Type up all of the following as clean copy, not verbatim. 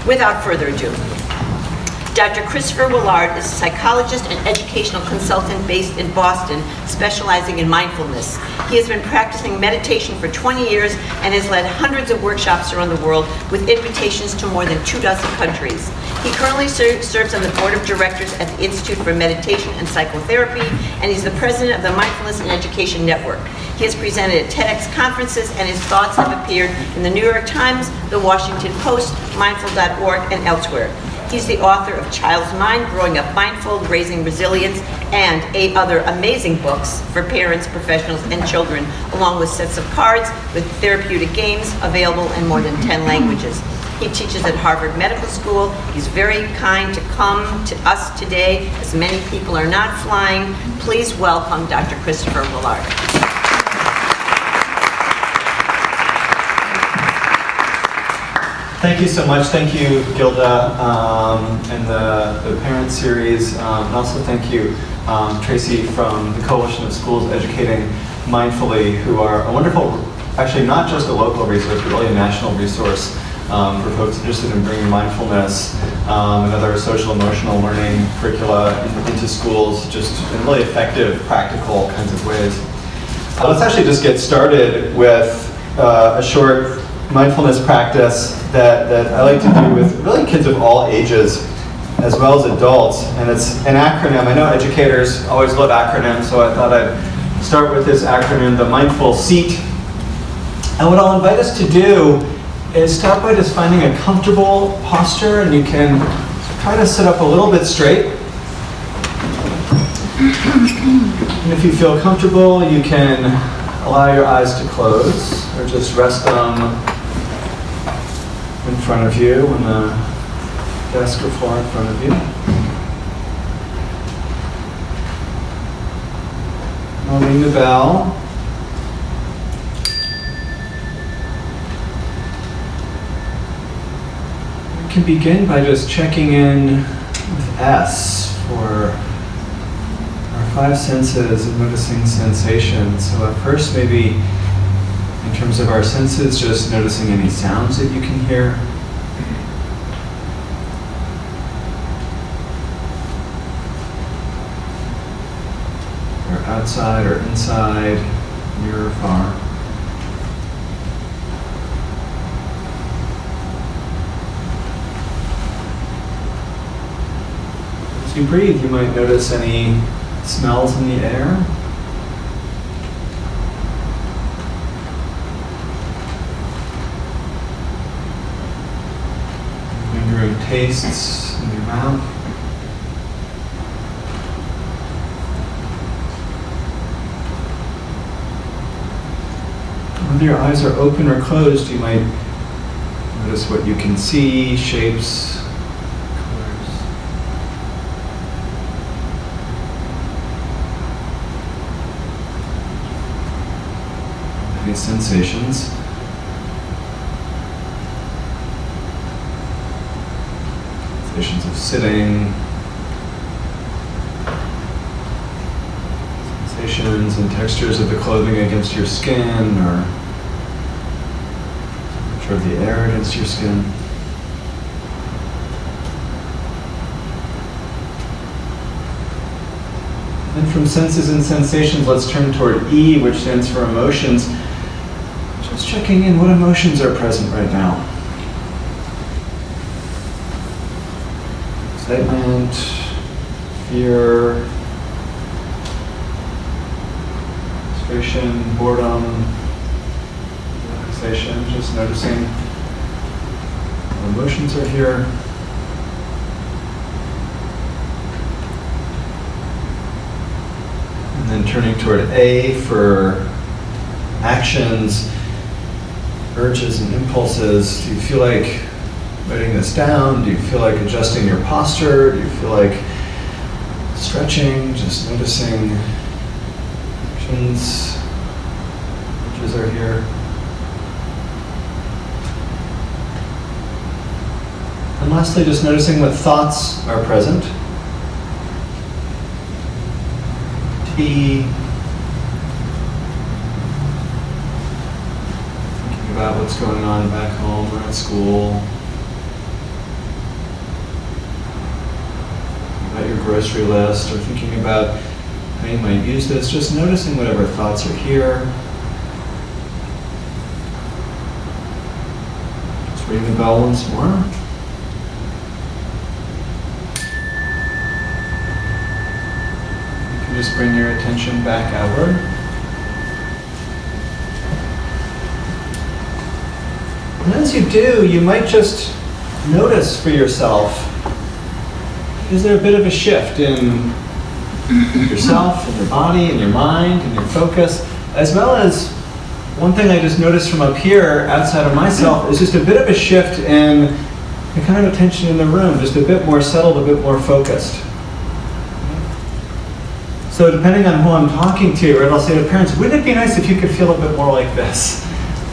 Without further ado, Dr. Christopher Willard is a psychologist and educational consultant based in Boston, specializing in mindfulness. He has been practicing meditation for 20 years and has led hundreds of workshops around the world with invitations to more than 24 countries. He currently serves on the board of directors at the Institute for Meditation and Psychotherapy, and he's the president of the Mindfulness and Education Network. He has presented at TedX conferences, and his thoughts have appeared in the New York Times, the Washington Post, mindful.org, and elsewhere. He's the author of Child's Mind, Growing Up Mindful, Raising Resilience, and 8 other amazing books for parents, professionals, and children, along with sets of cards with therapeutic games available in more than 10 languages. He teaches at Harvard Medical School. He's very kind to come to us today, as many people are not flying. Please welcome Dr. Christopher Willard. Thank you so much. Thank you, Gilda, and the Parent Series. And also thank you, Tracy from the Coalition of Schools Educating Mindfully, who are a wonderful, actually not just a local resource, but really a national resource for folks interested in bringing mindfulness and other social emotional learning curricula into schools, just in really effective, practical kinds of ways. Let's actually just get started with a short mindfulness practice that I like to do with really kids of all ages as well as adults, and it's an acronym. I know educators always love acronyms, so I thought I'd start with this acronym, the Mindful Seat. And what I'll invite us to do is start by just finding a comfortable posture, and you can try to sit up a little bit straight. And if you feel comfortable, you can allow your eyes to close or just rest them in front of you on the desk or floor in front of you. I'll ring the bell. We can begin by just checking in with S for our 5 senses and noticing sensations. So at first, maybe in terms of our senses, just noticing any sounds that you can hear. Or outside or inside, near or far. As you breathe, you might notice any smells in the air. Tastes in your mouth. Whether your eyes are open or closed, you might notice what you can see, shapes, colors. Any sensations. Sensations of sitting, sensations and textures of the clothing against your skin, or temperature of the air against your skin. And from senses and sensations, let's turn toward E, which stands for emotions. Just checking in, what emotions are present right now? Excitement, fear, frustration, boredom, relaxation, just noticing what emotions are here. And then turning toward A for actions, urges and impulses. Do you feel like writing this down? Do you feel like adjusting your posture? Do you feel like stretching? Just noticing actions, urges are here. And lastly, just noticing what thoughts are present. T. Thinking about what's going on back home or at school. your grocery list or thinking about how you might use this, just noticing whatever thoughts are here. Just ring the bell once more. You can just bring your attention back outward. And as you do, you might just notice for yourself, is there a bit of a shift in yourself, and your body, and your mind, and your focus, as well as one thing I just noticed from up here, outside of myself, is just a bit of a shift in the kind of attention in the room, just a bit more settled, a bit more focused. So depending on who I'm talking to, right, I'll say to parents, wouldn't it be nice if you could feel a bit more like this,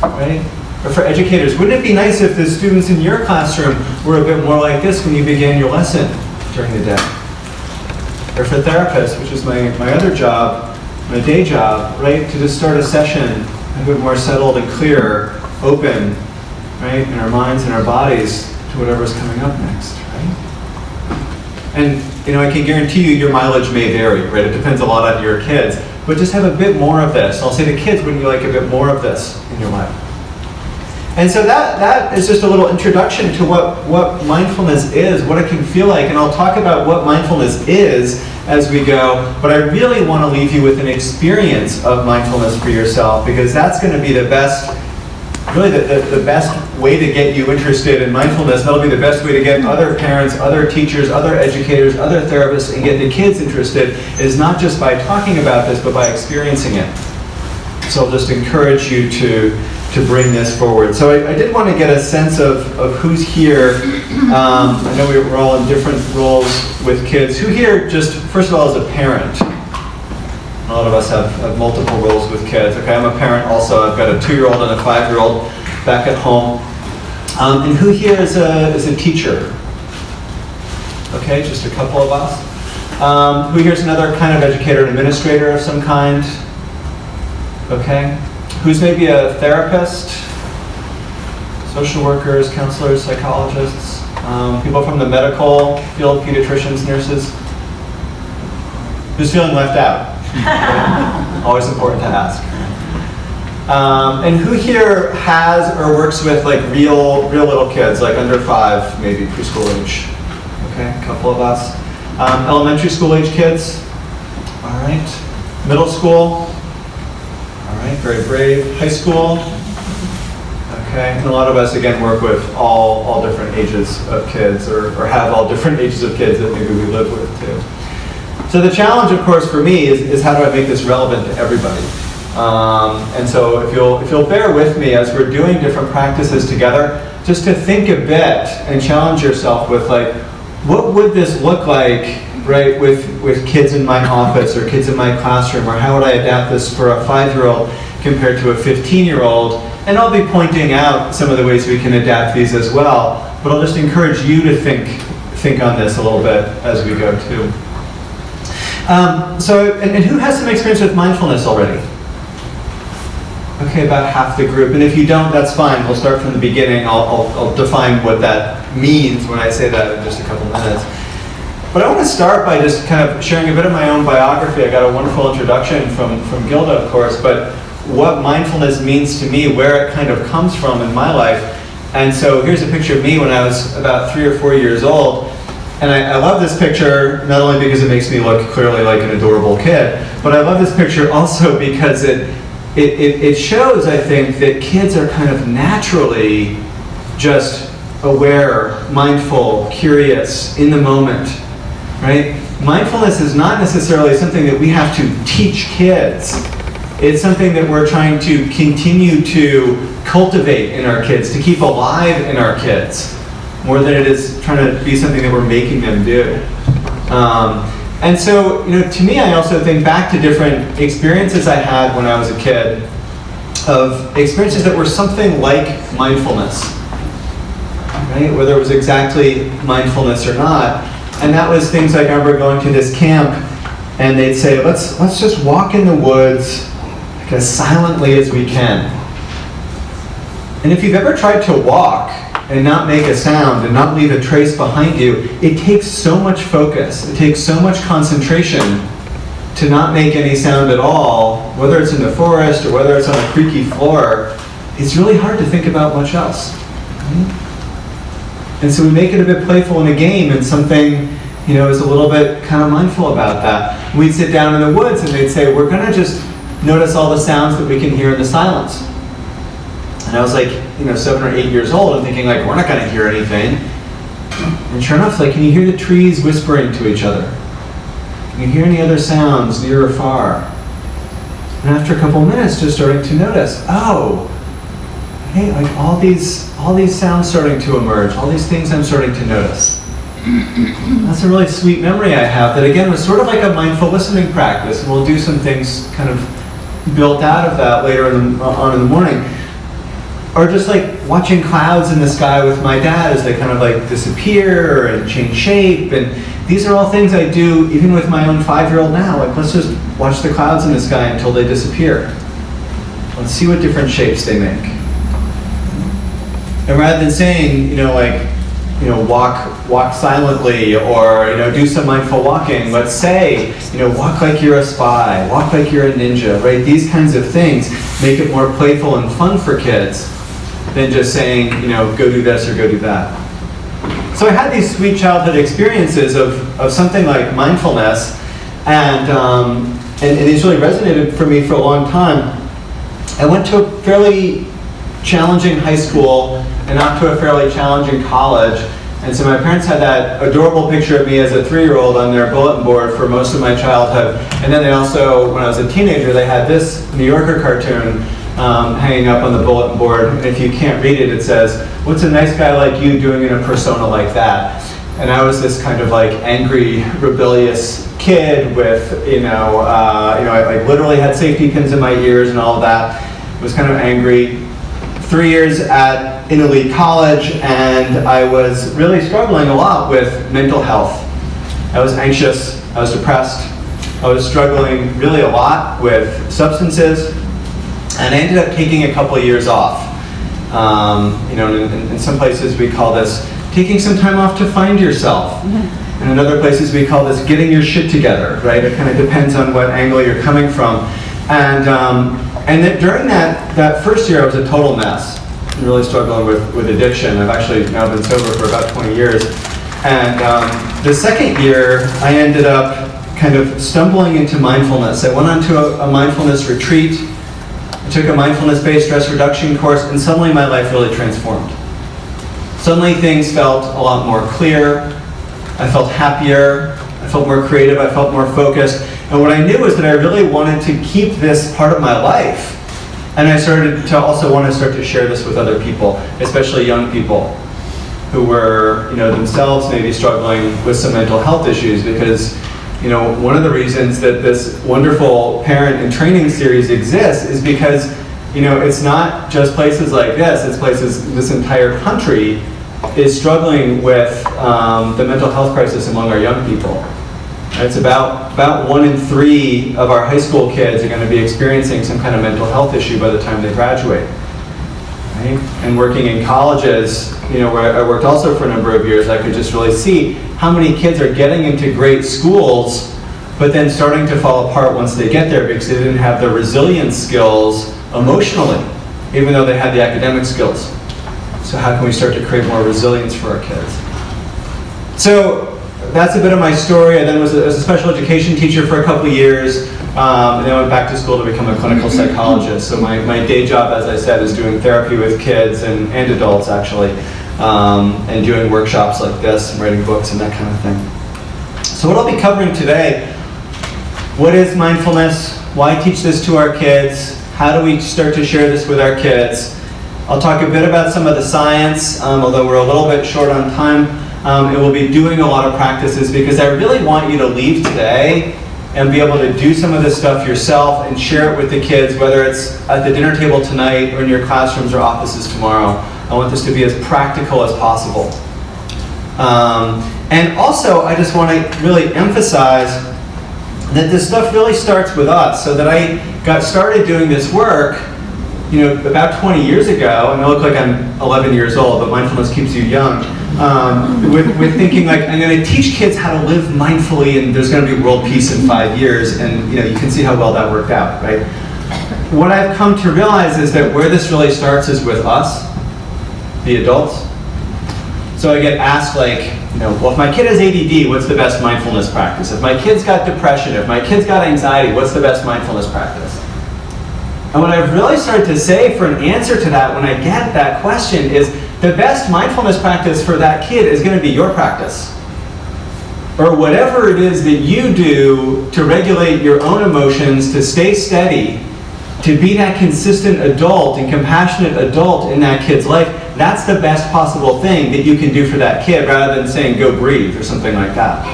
right? Or for educators, wouldn't it be nice if the students in your classroom were a bit more like this when you began your lesson during the day? Or for therapists, which is my other job, my day job, right, to just start a session a bit more settled and clear, open, right, in our minds and our bodies to whatever's coming up next, right? And, I can guarantee you your mileage may vary, right? It depends a lot on your kids, but just have a bit more of this. I'll say to kids, wouldn't you like a bit more of this in your life? And so that is just a little introduction to what mindfulness is, what it can feel like, and I'll talk about what mindfulness is as we go, but I really want to leave you with an experience of mindfulness for yourself, because that's going to be the best, really the best way to get you interested in mindfulness. That'll be the best way to get other parents, other teachers, other educators, other therapists, and get the kids interested, is not just by talking about this, but by experiencing it. So I'll just encourage you to bring this forward. So I did want to get a sense of who's here. I know we're all in different roles with kids. Who here, just first of all, is a parent? A lot of us have multiple roles with kids. Okay, I'm a parent also. I've got a 2-year-old and a 5-year-old back at home. And who here is a teacher? Okay, just a couple of us. Who here is another kind of educator, an administrator of some kind? Okay. Who's maybe a therapist, social workers, counselors, psychologists, people from the medical field, pediatricians, nurses? Who's feeling left out? Okay. Always important to ask. And who here has or works with like real little kids, like under 5, maybe preschool age? Okay, a couple of us. Elementary school age kids? All right. Middle school? All right, very brave. High school? Okay, and a lot of us, again, work with all different ages of kids, or have all different ages of kids that maybe we live with, too. So the challenge, of course, for me is how do I make this relevant to everybody? And so if you'll bear with me as we're doing different practices together, just to think a bit and challenge yourself with, like, what would this look like, right, with kids in my office or kids in my classroom, or how would I adapt this for a 5-year-old compared to a 15-year-old? And I'll be pointing out some of the ways we can adapt these as well, but I'll just encourage you to think on this a little bit as we go too. And who has some experience with mindfulness already? Okay, about half the group. And if you don't, that's fine. We'll start from the beginning. I'll define what that means when I say that in just a couple minutes. But I want to start by just kind of sharing a bit of my own biography. I got a wonderful introduction from Gilda, of course, but what mindfulness means to me, where it kind of comes from in my life. And so here's a picture of me when I was about 3 or 4 years old. And I love this picture, not only because it makes me look clearly like an adorable kid, but I love this picture also because it shows, I think, that kids are kind of naturally just aware, mindful, curious, in the moment, right? Mindfulness is not necessarily something that we have to teach kids. It's something that we're trying to continue to cultivate in our kids, to keep alive in our kids, more than it is trying to be something that we're making them do. And so, to me, I also think back to different experiences I had when I was a kid, of experiences that were something like mindfulness, right? Whether it was exactly mindfulness or not. And that was things like, I remember going to this camp, and they'd say, let's just walk in the woods as silently as we can. And if you've ever tried to walk and not make a sound and not leave a trace behind you, it takes so much focus, it takes so much concentration to not make any sound at all, whether it's in the forest or whether it's on a creaky floor. It's really hard to think about much else. And so we make it a bit playful in a game, and something, is a little bit kind of mindful about that. We'd sit down in the woods and they'd say, we're gonna just notice all the sounds that we can hear in the silence. And I was like, 7 or 8 years old, and thinking like, we're not gonna hear anything. And sure enough, like, can you hear the trees whispering to each other? Can you hear any other sounds near or far? And after a couple minutes, just starting to notice, hey, like all these sounds starting to emerge, all these things I'm starting to notice. That's a really sweet memory I have that, again, was sort of like a mindful listening practice. And we'll do some things kind of built out of that later on in the morning. Or just like watching clouds in the sky with my dad as they kind of like disappear and change shape. And these are all things I do even with my own 5-year-old now. Like, let's just watch the clouds in the sky until they disappear. Let's see what different shapes they make. And rather than saying, walk silently, or, do some mindful walking, let's say, walk like you're a spy, walk like you're a ninja, right? These kinds of things make it more playful and fun for kids than just saying, go do this or go do that. So I had these sweet childhood experiences of something like mindfulness, and it's really resonated for me for a long time. I went to a fairly challenging high school and off to a fairly challenging college. And so my parents had that adorable picture of me as a 3-year-old on their bulletin board for most of my childhood. And then they also, when I was a teenager, they had this New Yorker cartoon hanging up on the bulletin board. And if you can't read it, it says, "What's a nice guy like you doing in a persona like that?" And I was this kind of like angry, rebellious kid with, I literally had safety pins in my ears and all of that. I was kind of angry. 3 years at an elite college, and I was really struggling a lot with mental health. I was anxious, I was depressed, I was struggling really a lot with substances, and I ended up taking a couple of years off. In some places we call this taking some time off to find yourself. And in other places we call this getting your shit together, right? It kind of depends on what angle you're coming from. And then during that first year, I was a total mess. I'm really struggling with addiction. I've actually now been sober for about 20 years. And the second year, I ended up kind of stumbling into mindfulness. I went on to a mindfulness retreat. I took a mindfulness-based stress reduction course, and suddenly my life really transformed. Suddenly things felt a lot more clear. I felt happier. I felt more creative. I felt more focused. And what I knew was that I really wanted to keep this part of my life. And I started to also want to start to share this with other people, especially young people who were, themselves maybe struggling with some mental health issues, because, one of the reasons that this wonderful parent and training series exists is because, it's not just places like this entire country is struggling with the mental health crisis among our young people. It's about 1 in 3 of our high school kids are going to be experiencing some kind of mental health issue by the time they graduate. Right? And working in colleges, where I worked also for a number of years, I could just really see how many kids are getting into great schools, but then starting to fall apart once they get there because they didn't have the resilience skills emotionally, even though they had the academic skills. So how can we start to create more resilience for our kids? So that's a bit of my story. I then was a special education teacher for a couple of years, and then went back to school to become a clinical psychologist. So my day job, as I said, is doing therapy with kids and adults, actually, and doing workshops like this, and writing books and that kind of thing. So what I'll be covering today, what is mindfulness? Why teach this to our kids? How do we start to share this with our kids? I'll talk a bit about some of the science, although we're a little bit short on time. And we'll be doing a lot of practices because I really want you to leave today and be able to do some of this stuff yourself and share it with the kids, whether it's at the dinner table tonight or in your classrooms or offices tomorrow. I want this to be as practical as possible. And also, I just want to really emphasize that this stuff really starts with us. So that I got started doing this work about 20 years ago, and I look like I'm 11 years old, but mindfulness keeps you young, with thinking like, I'm going to teach kids how to live mindfully and there's going to be world peace in 5 years, and you can see how well that worked out, right? What I've come to realize is that where this really starts is with us, the adults. So I get asked like, well, if my kid has ADD, what's the best mindfulness practice? If my kid's got depression, if my kid's got anxiety, what's the best mindfulness practice? And what I've really started to say for an answer to that when I get that question is the best mindfulness practice for that kid is going to be your practice. Or whatever it is that you do to regulate your own emotions, to stay steady, to be that consistent adult and compassionate adult in that kid's life, that's the best possible thing that you can do for that kid rather than saying go breathe or something like that.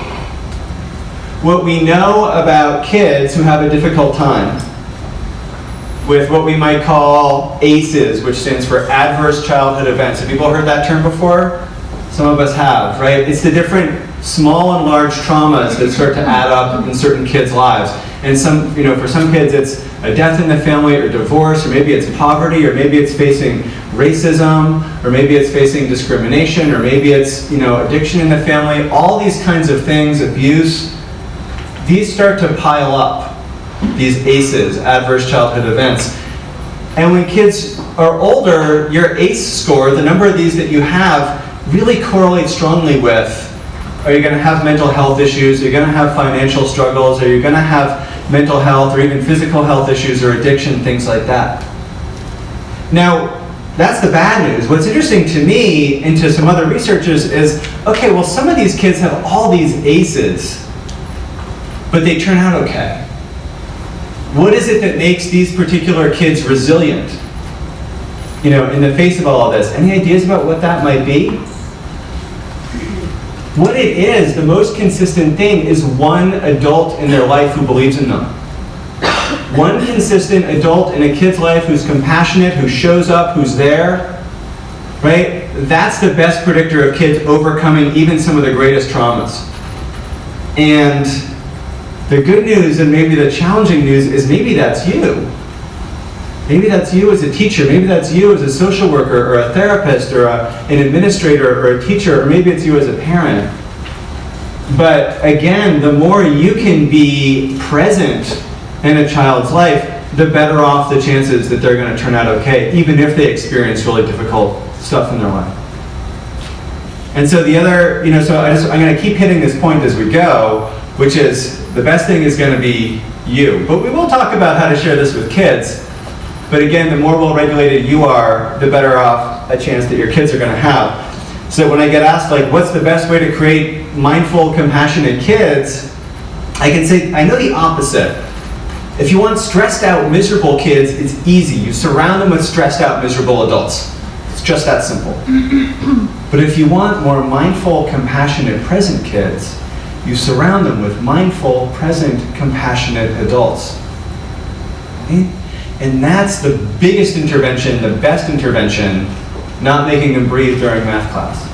What we know about kids who have a difficult time with what we might call ACEs, which stands for Adverse Childhood Events. Have people heard that term before? Some of us have, right? It's the different small and large traumas that start to add up in certain kids' lives. And for some kids it's a death in the family or divorce, or maybe it's poverty, or maybe it's facing racism, or maybe it's facing discrimination, or maybe it's addiction in the family. All these kinds of things, abuse, these start to pile up. These ACEs, adverse childhood events. And when kids are older, your ACE score, the number of these that you have, really correlates strongly with, are you going to have mental health issues, are you going to have financial struggles, are you going to have mental health or even physical health issues or addiction, things like that. Now, that's the bad news. What's interesting to me and to some other researchers is, okay, well, some of these kids have all these ACEs, but they turn out okay. What is it that makes these particular kids resilient, in the face of all of this? Any ideas about what that might be? What it is, the most consistent thing is one adult in their life who believes in them. One consistent adult in a kid's life who's compassionate, who shows up, who's there, right? That's the best predictor of kids overcoming even some of the greatest traumas. And the good news, and maybe the challenging news, is maybe that's you. Maybe that's you as a teacher. Maybe that's you as a social worker or a therapist or an administrator or a teacher, or maybe it's you as a parent. But again, the more you can be present in a child's life, the better off the chances that they're going to turn out okay, even if they experience really difficult stuff in their life. And so the other, I'm going to keep hitting this point as we go, which is the best thing is going to be you. But we will talk about how to share this with kids. But again, the more well-regulated you are, the better off a chance that your kids are going to have. So when I get asked, like, what's the best way to create mindful, compassionate kids, I can say, I know the opposite. If you want stressed out, miserable kids, it's easy. You surround them with stressed out, miserable adults. It's just that simple. But if you want more mindful, compassionate, present kids, you surround them with mindful, present, compassionate adults. Okay? And that's the biggest intervention, the best intervention, not making them breathe during math class.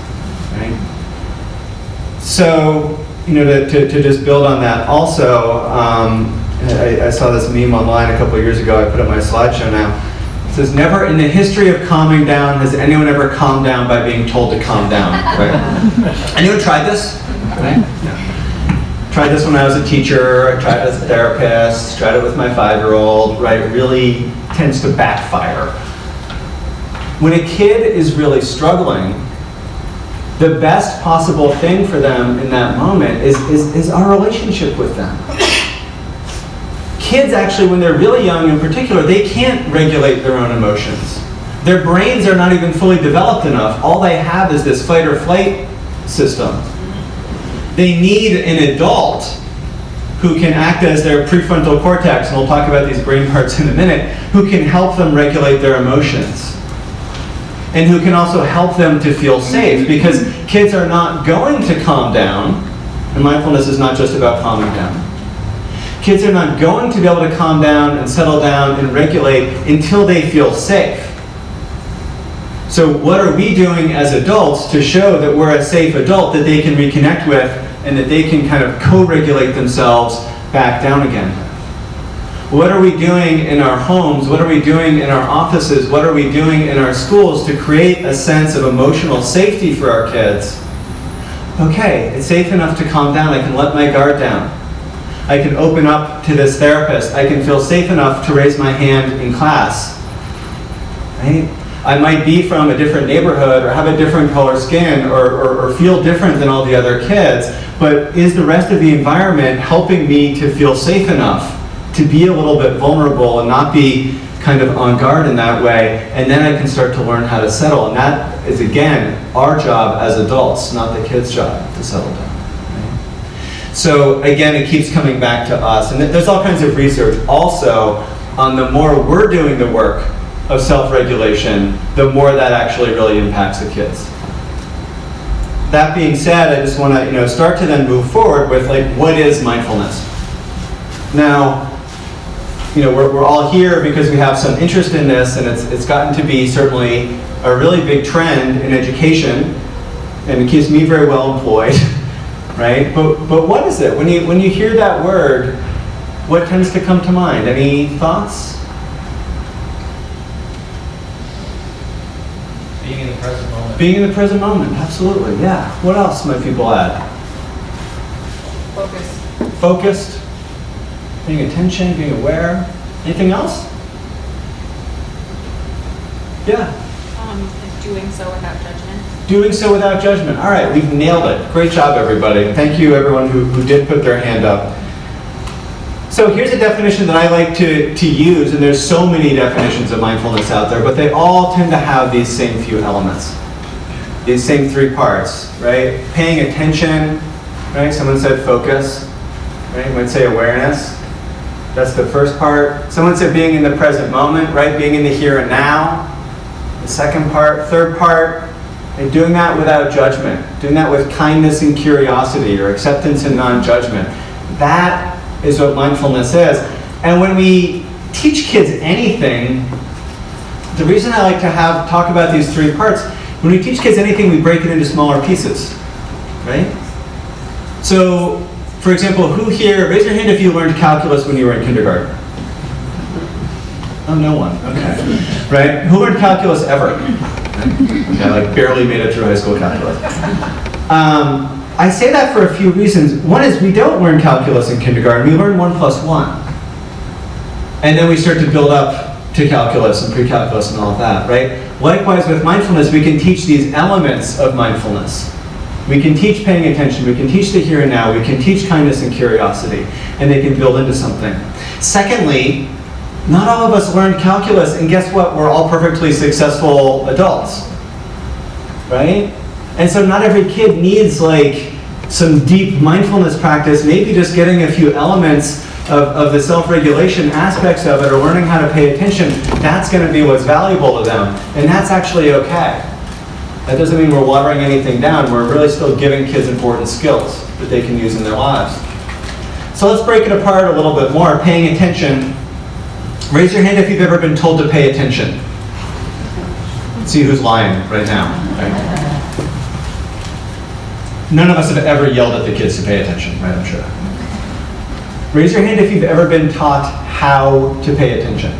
Right? So, to just build on that, also, I saw this meme online a couple of years ago. I put it on my slideshow now. It says, never in the history of calming down has anyone ever calmed down by being told to calm down. Right? Anyone tried this? Right? Yeah. Tried this when I was a teacher, I tried it as a therapist, tried it with my 5-year-old, right? It really tends to backfire. When a kid is really struggling, the best possible thing for them in that moment is our relationship with them. Kids actually, when they're really young in particular, they can't regulate their own emotions. Their brains are not even fully developed enough. All they have is this fight or flight system. They need an adult who can act as their prefrontal cortex, and we'll talk about these brain parts in a minute, who can help them regulate their emotions. And who can also help them to feel safe, because kids are not going to calm down, and mindfulness is not just about calming down. Kids are not going to be able to calm down and settle down and regulate until they feel safe. So what are we doing as adults to show that we're a safe adult that they can reconnect with and that they can kind of co-regulate themselves back down again? What are we doing in our homes? What are we doing in our offices? What are we doing in our schools to create a sense of emotional safety for our kids? Okay, it's safe enough to calm down. I can let my guard down. I can open up to this therapist. I can feel safe enough to raise my hand in class. Right? I might be from a different neighborhood or have a different color skin or feel different than all the other kids, but is the rest of the environment helping me to feel safe enough to be a little bit vulnerable and not be kind of on guard in that way, and then I can start to learn how to settle. And that is, again, our job as adults, not the kids' job to settle down. Right? So again, it keeps coming back to us. And there's all kinds of research also on the more we're doing the work of self-regulation, the more that actually really impacts the kids. That being said, I just want to start to then move forward with what is mindfulness? Now, we're all here because we have some interest in this, and it's gotten to be certainly a really big trend in education, and it keeps me very well employed, right? But what is it? When you hear that word, what tends to come to mind? Any thoughts? Being in the present moment. Being in the present moment, absolutely, yeah. What else might people add? Focus. Focused, paying attention, being aware. Anything else? Yeah. Doing so without judgment. Doing so without judgment. All right, we've nailed it. Great job, everybody. Thank you, everyone who did put their hand up. So here's a definition that I like to use, and there's so many definitions of mindfulness out there, but they all tend to have these same few elements, these same three parts, right? Paying attention, right? Someone said focus, right? You might say awareness. That's the first part. Someone said being in the present moment, right? Being in the here and now. The second part. Third part, and doing that without judgment, doing that with kindness and curiosity, or acceptance and non-judgment. That is what mindfulness is. And when we teach kids anything, the reason I like to talk about these three parts, when we teach kids anything, we break it into smaller pieces, right? So, for example, who here, raise your hand if you learned calculus when you were in kindergarten. Oh, no one, okay. Right? Who learned calculus ever? Yeah, barely made it through high school calculus. I say that for a few reasons. One is we don't learn calculus in kindergarten. We learn 1 + 1. And then we start to build up to calculus and pre-calculus and all of that, right? Likewise with mindfulness, we can teach these elements of mindfulness. We can teach paying attention. We can teach the here and now. We can teach kindness and curiosity. And they can build into something. Secondly, not all of us learned calculus, and guess what? We're all perfectly successful adults, right? And so not every kid needs some deep mindfulness practice, maybe just getting a few elements of the self-regulation aspects of it or learning how to pay attention. That's going to be what's valuable to them, and that's actually okay. That doesn't mean we're watering anything down. We're really still giving kids important skills that they can use in their lives. So let's break it apart a little bit more. Paying attention. Raise your hand if you've ever been told to pay attention. Let's see who's lying right now. Right? None of us have ever yelled at the kids to pay attention, right? I'm sure. Raise your hand if you've ever been taught how to pay attention.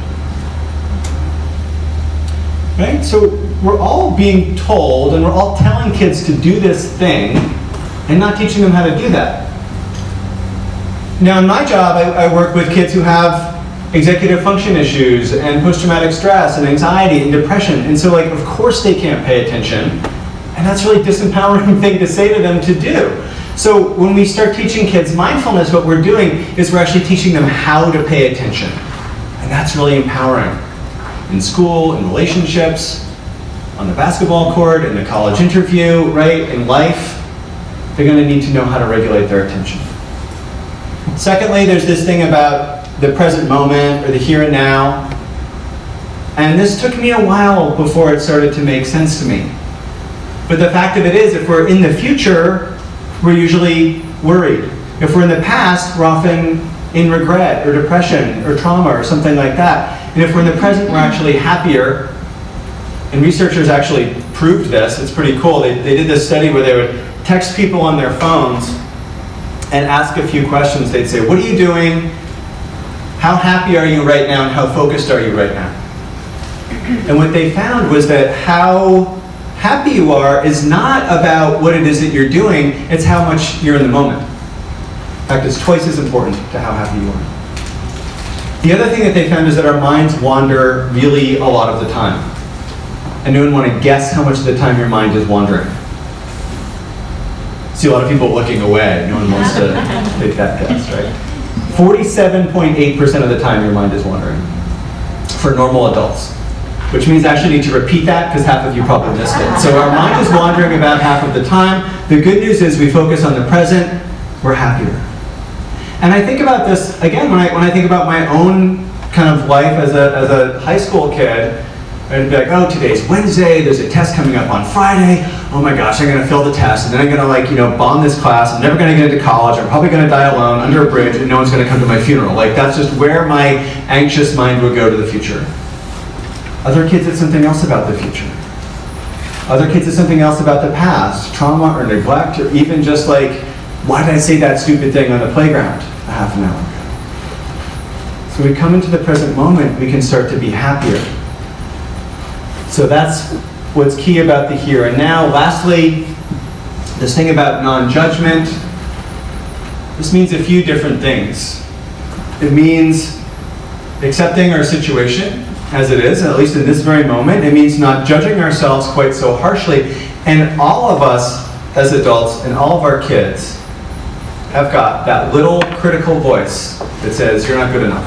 Right? So we're all being told, and we're all telling kids to do this thing, and not teaching them how to do that. Now, in my job, I work with kids who have executive function issues, and post-traumatic stress, and anxiety, and depression, and so, of course they can't pay attention, and that's a really disempowering thing to say to them to do. So when we start teaching kids mindfulness, what we're doing is we're actually teaching them how to pay attention, and that's really empowering. In school, in relationships, on the basketball court, in a college interview, right, in life, they're going to need to know how to regulate their attention. Secondly, there's this thing about the present moment, or the here and now. And this took me a while before it started to make sense to me. But the fact of it is, if we're in the future, we're usually worried. If we're in the past, we're often in regret, or depression, or trauma, or something like that. And if we're in the present, we're actually happier. And researchers actually proved this. It's pretty cool. They did this study where they would text people on their phones and ask a few questions. They'd say, what are you doing How happy are you right now and how focused are you right now? And what they found was that how happy you are is not about what it is that you're doing, it's how much you're in the moment. In fact, it's twice as important to how happy you are. The other thing that they found is that our minds wander really a lot of the time. Anyone want to guess how much of the time your mind is wandering? See a lot of people looking away. No one wants to take that guess, right? 47.8% of the time your mind is wandering for normal adults. Which means I actually need to repeat that because half of you probably missed it. So our mind is wandering about half of the time. The good news is we focus on the present, we're happier. And I think about this, again, when I think about my own kind of life as a high school kid, I'd be like, oh, today's Wednesday, there's a test coming up on Friday. Oh my gosh, I'm gonna fail the test, and then I'm gonna bomb this class. I'm never gonna get into college. I'm probably gonna die alone under a bridge, and no one's gonna come to my funeral. Like, that's just where my anxious mind would go to the future. Other kids, it's something else about the future. Other kids, it's something else about the past, trauma or neglect, or even just like, why did I say that stupid thing on the playground a half an hour ago? So we come into the present moment, we can start to be happier. So that's what's key about the here and now. Lastly, this thing about non-judgment. This means a few different things. It means accepting our situation as it is, at least in this very moment. It means not judging ourselves quite so harshly. And all of us as adults and all of our kids have got that little critical voice that says, you're not good enough.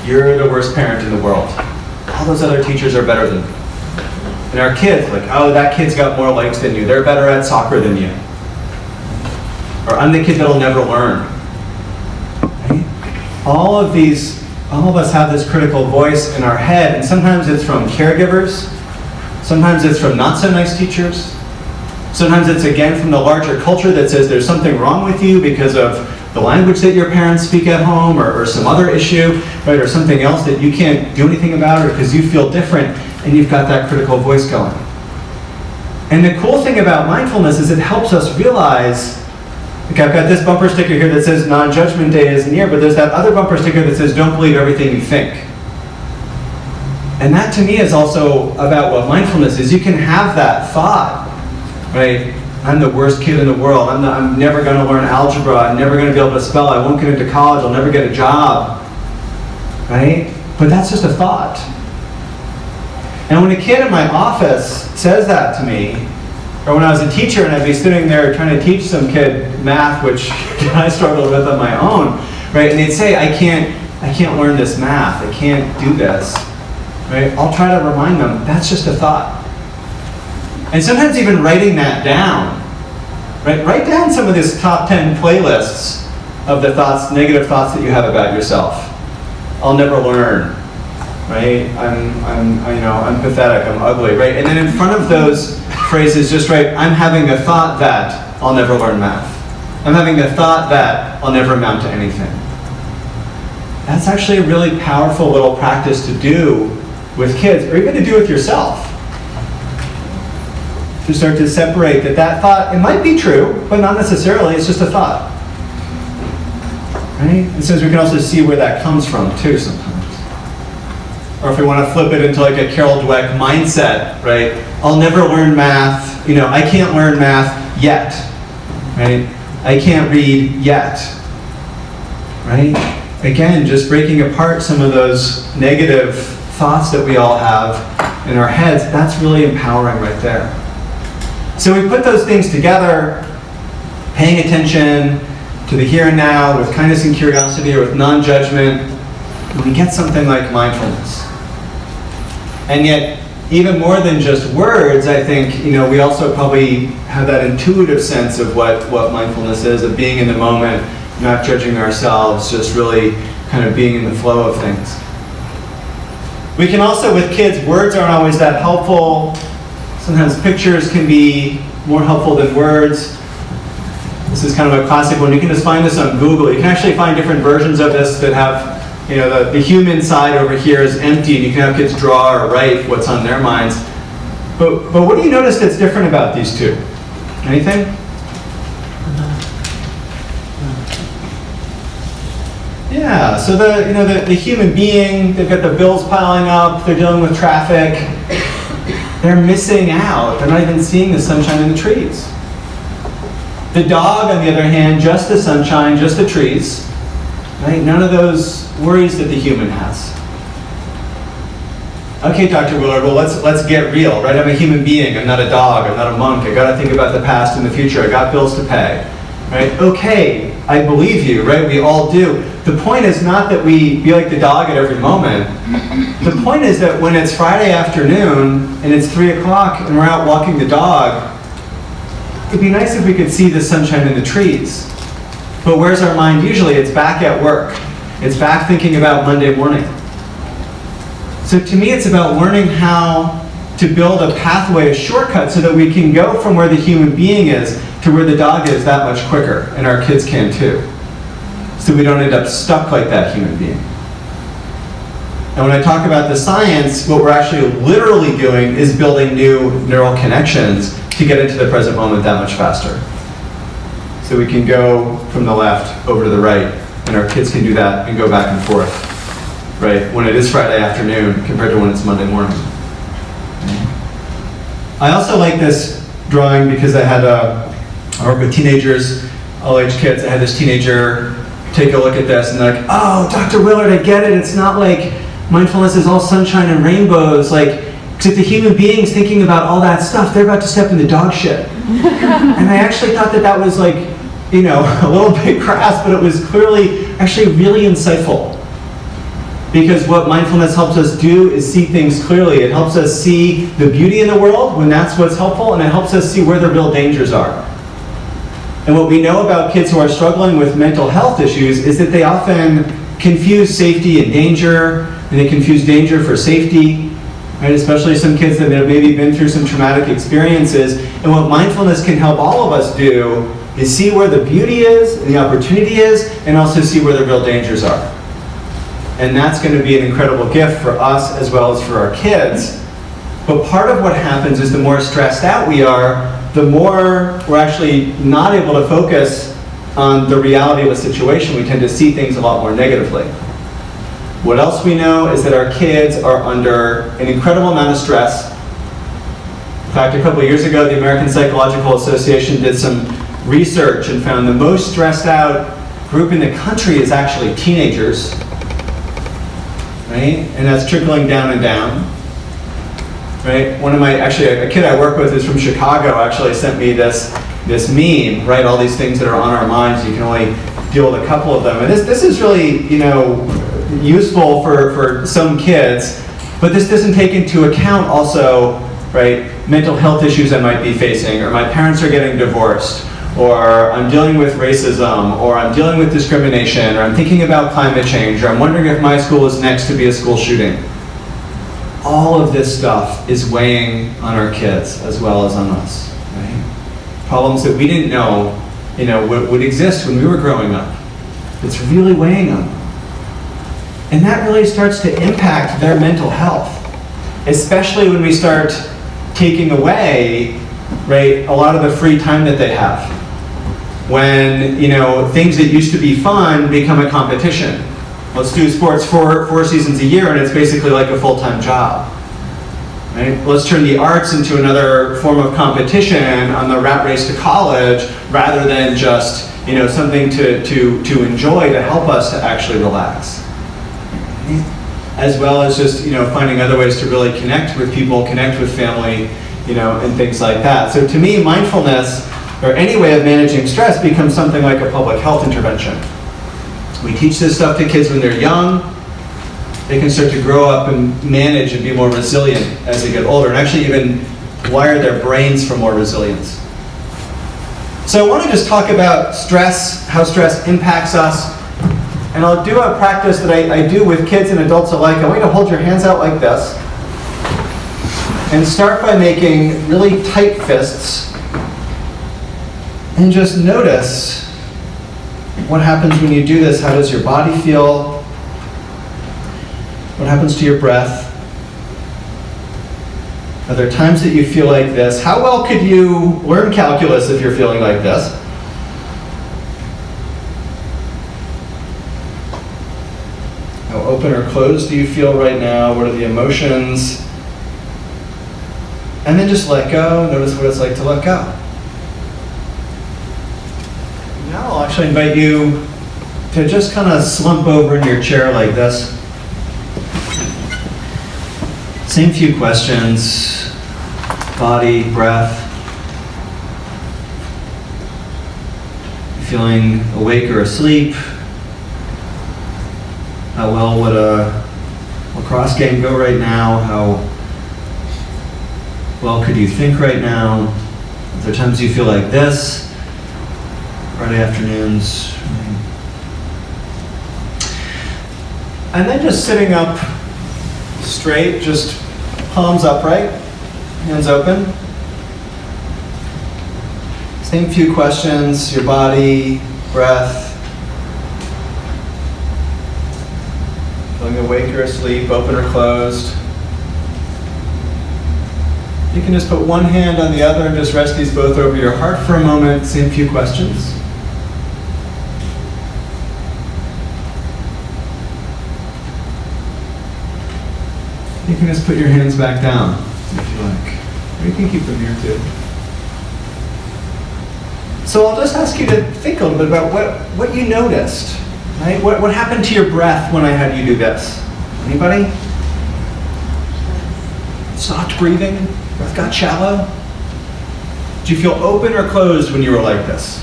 You're the worst parent in the world. All those other teachers are better than you. And our kids, like, oh, that kid's got more likes than you. They're better at soccer than you. Or I'm the kid that'll never learn. Right? All of us have this critical voice in our head, and sometimes it's from caregivers, sometimes it's from not so nice teachers, sometimes it's again from the larger culture that says there's something wrong with you because of the language that your parents speak at home, or some other issue, right, or something else that you can't do anything about, or because you feel different, and you've got that critical voice going. And the cool thing about mindfulness is it helps us realize, like I've got this bumper sticker here that says non-judgment day is near, but there's that other bumper sticker that says don't believe everything you think. And that to me is also about what mindfulness is. You can have that thought, right? I'm the worst kid in the world. I'm never going to learn algebra. I'm never going to be able to spell. I won't get into college. I'll never get a job. Right? But that's just a thought. And when a kid in my office says that to me, or when I was a teacher and I'd be sitting there trying to teach some kid math, which I struggled with on my own, right? And they'd say, I can't learn this math. I can't do this. Right? I'll try to remind them, that's just a thought. And sometimes even writing that down, right? Write down some of these top 10 playlists of the thoughts, negative thoughts that you have about yourself. I'll never learn, right? I'm pathetic, I'm ugly, right? And then in front of those phrases, just write, I'm having a thought that I'll never learn math. I'm having a thought that I'll never amount to anything. That's actually a really powerful little practice to do with kids, or even to do with yourself. To start to separate that thought, it might be true, but not necessarily, it's just a thought. Right? And so we can also see where that comes from too sometimes. Or if we want to flip it into like a Carol Dweck mindset, right? I'll never learn math, I can't learn math yet, right? I can't read yet, right? Again, just breaking apart some of those negative thoughts that we all have in our heads, that's really empowering right there. So we put those things together, paying attention to the here and now with kindness and curiosity, or with non-judgment, and we get something like mindfulness. And yet, even more than just words, I think, we also probably have that intuitive sense of what mindfulness is, of being in the moment, not judging ourselves, just really kind of being in the flow of things. We can also, with kids, words aren't always that helpful. Sometimes pictures can be more helpful than words. This is kind of a classic one. You can just find this on Google. You can actually find different versions of this that have, the human side over here is empty, and you can have kids draw or write what's on their minds. But what do you notice that's different about these two? Anything? Yeah, so the human being, they've got the bills piling up, they're dealing with traffic, they're missing out. They're not even seeing the sunshine in the trees. The dog, on the other hand, just the sunshine, just the trees, right? None of those worries that the human has. Okay, Dr. Willard, well, let's get real, right? I'm a human being, I'm not a dog, I'm not a monk, I gotta think about the past and the future, I got bills to pay, right? Okay, I believe you, right? We all do. The point is not that we be like the dog at every moment. The point is that when it's Friday afternoon and it's 3 o'clock and we're out walking the dog, it'd be nice if we could see the sunshine in the trees. But where's our mind usually? It's back at work. It's back thinking about Monday morning. So to me, it's about learning how to build a pathway, a shortcut, so that we can go from where the human being is to where the dog is that much quicker, and our kids can too. So we don't end up stuck like that human being. And when I talk about the science, what we're actually literally doing is building new neural connections to get into the present moment that much faster. So we can go from the left over to the right, and our kids can do that and go back and forth, right? When it is Friday afternoon compared to when it's Monday morning. I also like this drawing because I work with teenagers, all age kids. I had this teenager take a look at this and they're like, oh, Dr. Willard, I get it. It's not like mindfulness is all sunshine and rainbows. Like, because the human beings thinking about all that stuff, they're about to step in the dog shit. And I actually thought that was like, a little bit crass, but it was clearly actually really insightful. Because what mindfulness helps us do is see things clearly. It helps us see the beauty in the world when that's what's helpful, and it helps us see where the real dangers are. And what we know about kids who are struggling with mental health issues is that they often confuse safety and danger, and they confuse danger for safety, right? Especially some kids that have maybe been through some traumatic experiences. And what mindfulness can help all of us do is see where the beauty is and the opportunity is, and also see where the real dangers are. And that's going to be an incredible gift for us as well as for our kids. But part of what happens is the more stressed out we are, the more we're actually not able to focus on the reality of a situation. We tend to see things a lot more negatively. What else we know is that our kids are under an incredible amount of stress. In fact, a couple of years ago, the American Psychological Association did some research and found the most stressed out group in the country is actually teenagers. Right? And that's trickling down and down. Right? A kid I work with is from Chicago, actually sent me this meme, right? All these things that are on our minds, you can only deal with a couple of them. And this is really, useful for some kids, but this doesn't take into account also, right, mental health issues I might be facing, or my parents are getting divorced, or I'm dealing with racism, or I'm dealing with discrimination, or I'm thinking about climate change, or I'm wondering if my school is next to be a school shooting. All of this stuff is weighing on our kids as well as on us, right? Problems that we didn't know, would exist when we were growing up. It's really weighing on them. And that really starts to impact their mental health, especially when we start taking away, right, a lot of the free time that they have. When, things that used to be fun become a competition. Let's do sports four seasons a year and it's basically like a full-time job. Right? Let's turn the arts into another form of competition on the rat race to college rather than just, something to enjoy to help us to actually relax. As well as just, finding other ways to really connect with people, connect with family, and things like that. So to me, mindfulness, or any way of managing stress, becomes something like a public health intervention. We teach this stuff to kids when they're young. They can start to grow up and manage and be more resilient as they get older, and actually even wire their brains for more resilience. So I want to just talk about stress, how stress impacts us, and I'll do a practice that I do with kids and adults alike. I want you to hold your hands out like this, and start by making really tight fists, and just notice what happens when you do this. How does your body feel? What happens to your breath? Are there times that you feel like this? How well could you learn calculus if you're feeling like this? How open or closed do you feel right now? What are the emotions? And then just let go. Notice what it's like to let go. Now I'll actually invite you to just kind of slump over in your chair like this. Same few questions. Body, breath. Feeling awake or asleep? How well would a lacrosse game go right now? How well could you think right now? Are there times you feel like this? Friday afternoons. And then just sitting up straight, just palms upright, hands open. Same few questions, your body, breath. Feeling awake or asleep, open or closed. You can just put one hand on the other and just rest these both over your heart for a moment. Same few questions. You can just put your hands back down if you like. Or you can keep them here too. So I'll just ask you to think a little bit about what you noticed, right? What happened to your breath when I had you do this? Anybody? Stopped breathing? Breath got shallow? Did you feel open or closed when you were like this?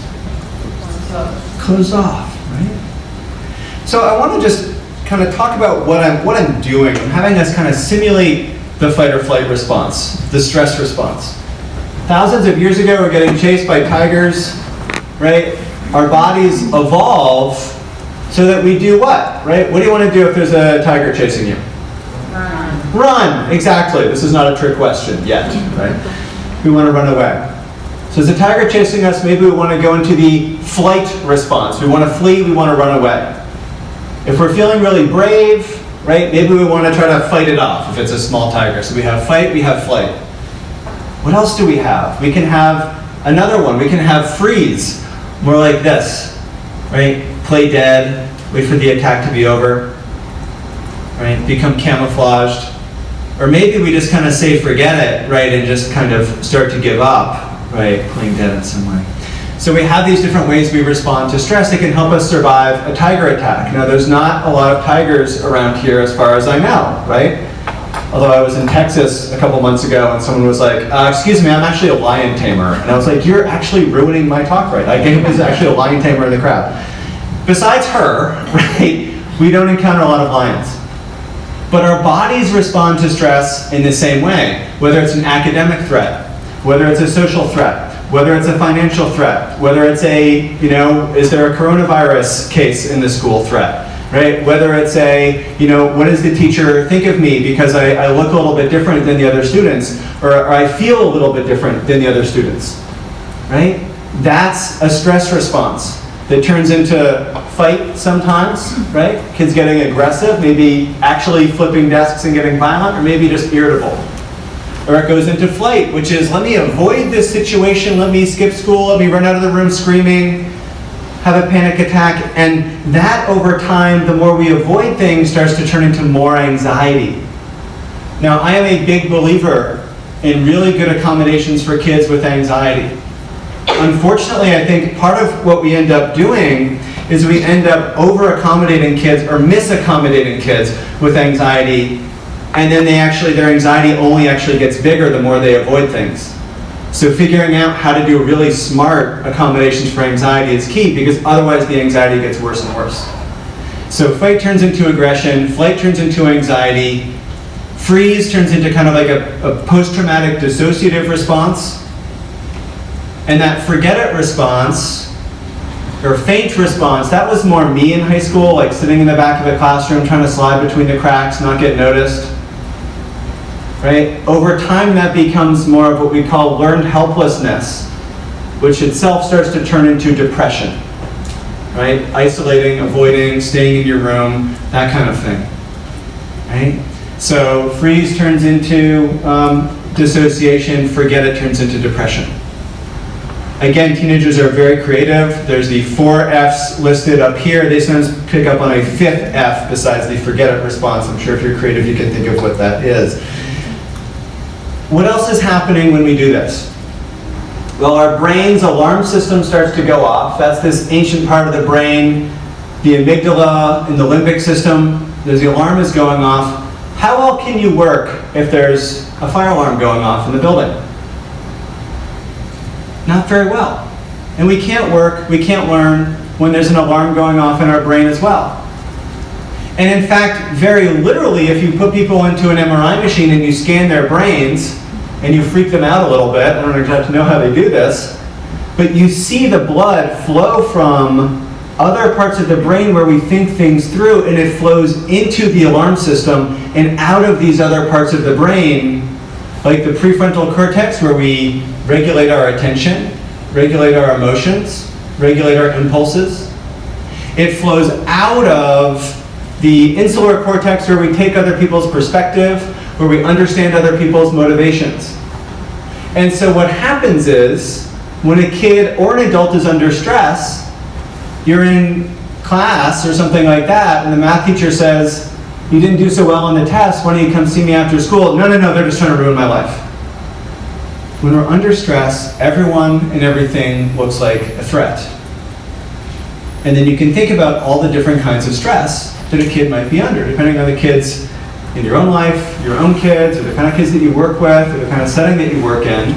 Closed off, right? So I want to just kind of talk about what I'm doing. I'm having us kind of simulate the fight or flight response, the stress response. Thousands of years ago, we're getting chased by tigers, right? Our bodies evolve so that we do what, right? What do you want to do if there's a tiger chasing you? Run. Run, exactly. This is not a trick question yet, right? We want to run away. So as a tiger chasing us, maybe we want to go into the flight response. We want to flee, we want to run away. If we're feeling really brave, right, maybe we want to try to fight it off if it's a small tiger. So we have fight, we have flight. What else do we have? We can have another one. We can have freeze, more like this, right? Play dead, wait for the attack to be over, right? Become camouflaged. Or maybe we just kind of say forget it, right, and just kind of start to give up, right? Playing dead in some way. So we have these different ways we respond to stress that can help us survive a tiger attack. Now, there's not a lot of tigers around here as far as I know, right? Although I was in Texas a couple months ago and someone was like, excuse me, I'm actually a lion tamer. And I was like, you're actually ruining my talk right now. Gabe is actually a lion tamer in the crowd. Besides her, right, we don't encounter a lot of lions. But our bodies respond to stress in the same way, whether it's an academic threat, whether it's a social threat, whether it's a financial threat, whether it's a, is there a coronavirus case in the school threat? Right? Whether it's a, what does the teacher think of me because I look a little bit different than the other students, or I feel a little bit different than the other students, right? That's a stress response that turns into fight sometimes, right? Kids getting aggressive, maybe actually flipping desks and getting violent, or maybe just irritable. Or it goes into flight, which is let me avoid this situation, let me skip school, let me run out of the room screaming, have a panic attack, and that over time, the more we avoid things, starts to turn into more anxiety. Now, I am a big believer in really good accommodations for kids with anxiety. Unfortunately, I think part of what we end up doing is we end up over-accommodating kids or mis-accommodating kids with anxiety, and then their anxiety only actually gets bigger the more they avoid things. So figuring out how to do really smart accommodations for anxiety is key, because otherwise the anxiety gets worse and worse. So fight turns into aggression, flight turns into anxiety, freeze turns into kind of like a post-traumatic dissociative response, and that forget it response, or faint response, that was more me in high school, like sitting in the back of the classroom trying to slide between the cracks, not get noticed. Right? Over time, that becomes more of what we call learned helplessness, which itself starts to turn into depression. Right? Isolating, avoiding, staying in your room, that kind of thing. Right? So freeze turns into dissociation, forget it turns into depression. Again, teenagers are very creative. There's the 4 F's listed up here. They sometimes pick up on a 5th F besides the forget it response. I'm sure if you're creative, you can think of what that is. What else is happening when we do this? Well, our brain's alarm system starts to go off. That's this ancient part of the brain, the amygdala and the limbic system. The alarm is going off. How well can you work if there's a fire alarm going off in the building? Not very well. And we can't work, we can't learn when there's an alarm going off in our brain as well. And in fact, very literally, if you put people into an MRI machine and you scan their brains, and you freak them out a little bit, I don't exactly know how they do this, but you see the blood flow from other parts of the brain where we think things through, and it flows into the alarm system and out of these other parts of the brain, like the prefrontal cortex, where we regulate our attention, regulate our emotions, regulate our impulses. It flows out of the insular cortex, where we take other people's perspective, where we understand other people's motivations. And so what happens is, when a kid or an adult is under stress, you're in class or something like that, and the math teacher says, you didn't do so well on the test, why don't you come see me after school? No, they're just trying to ruin my life. When we're under stress, everyone and everything looks like a threat. And then you can think about all the different kinds of stress that a kid might be under, depending on the kids in your own life, your own kids, or the kind of kids that you work with, or the kind of setting that you work in,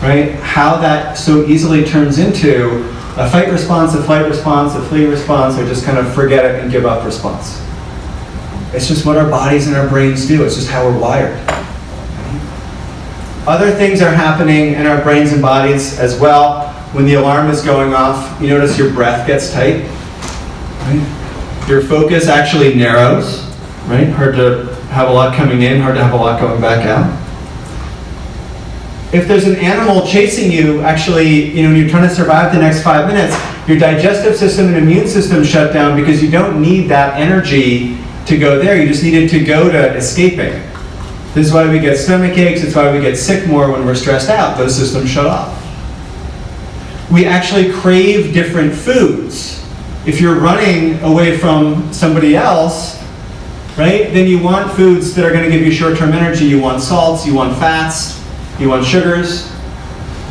right? How that so easily turns into a fight response, a flight response, a flee response, or just kind of forget it and give up response. It's just what our bodies and our brains do. It's just how we're wired. Other things are happening in our brains and bodies as well. When the alarm is going off, you notice your breath gets tight. Right? Your focus actually narrows. Right? Hard to have a lot coming in, hard to have a lot going back out. If there's an animal chasing you, actually, when you're trying to survive the next 5 minutes, your digestive system and immune system shut down because you don't need that energy to go there. You just need it to go to escaping. This is why we get stomach aches. It's why we get sick more when we're stressed out. Those systems shut off. We actually crave different foods. If you're running away from somebody else, right, then you want foods that are going to give you short-term energy. You want salts, you want fats, you want sugars.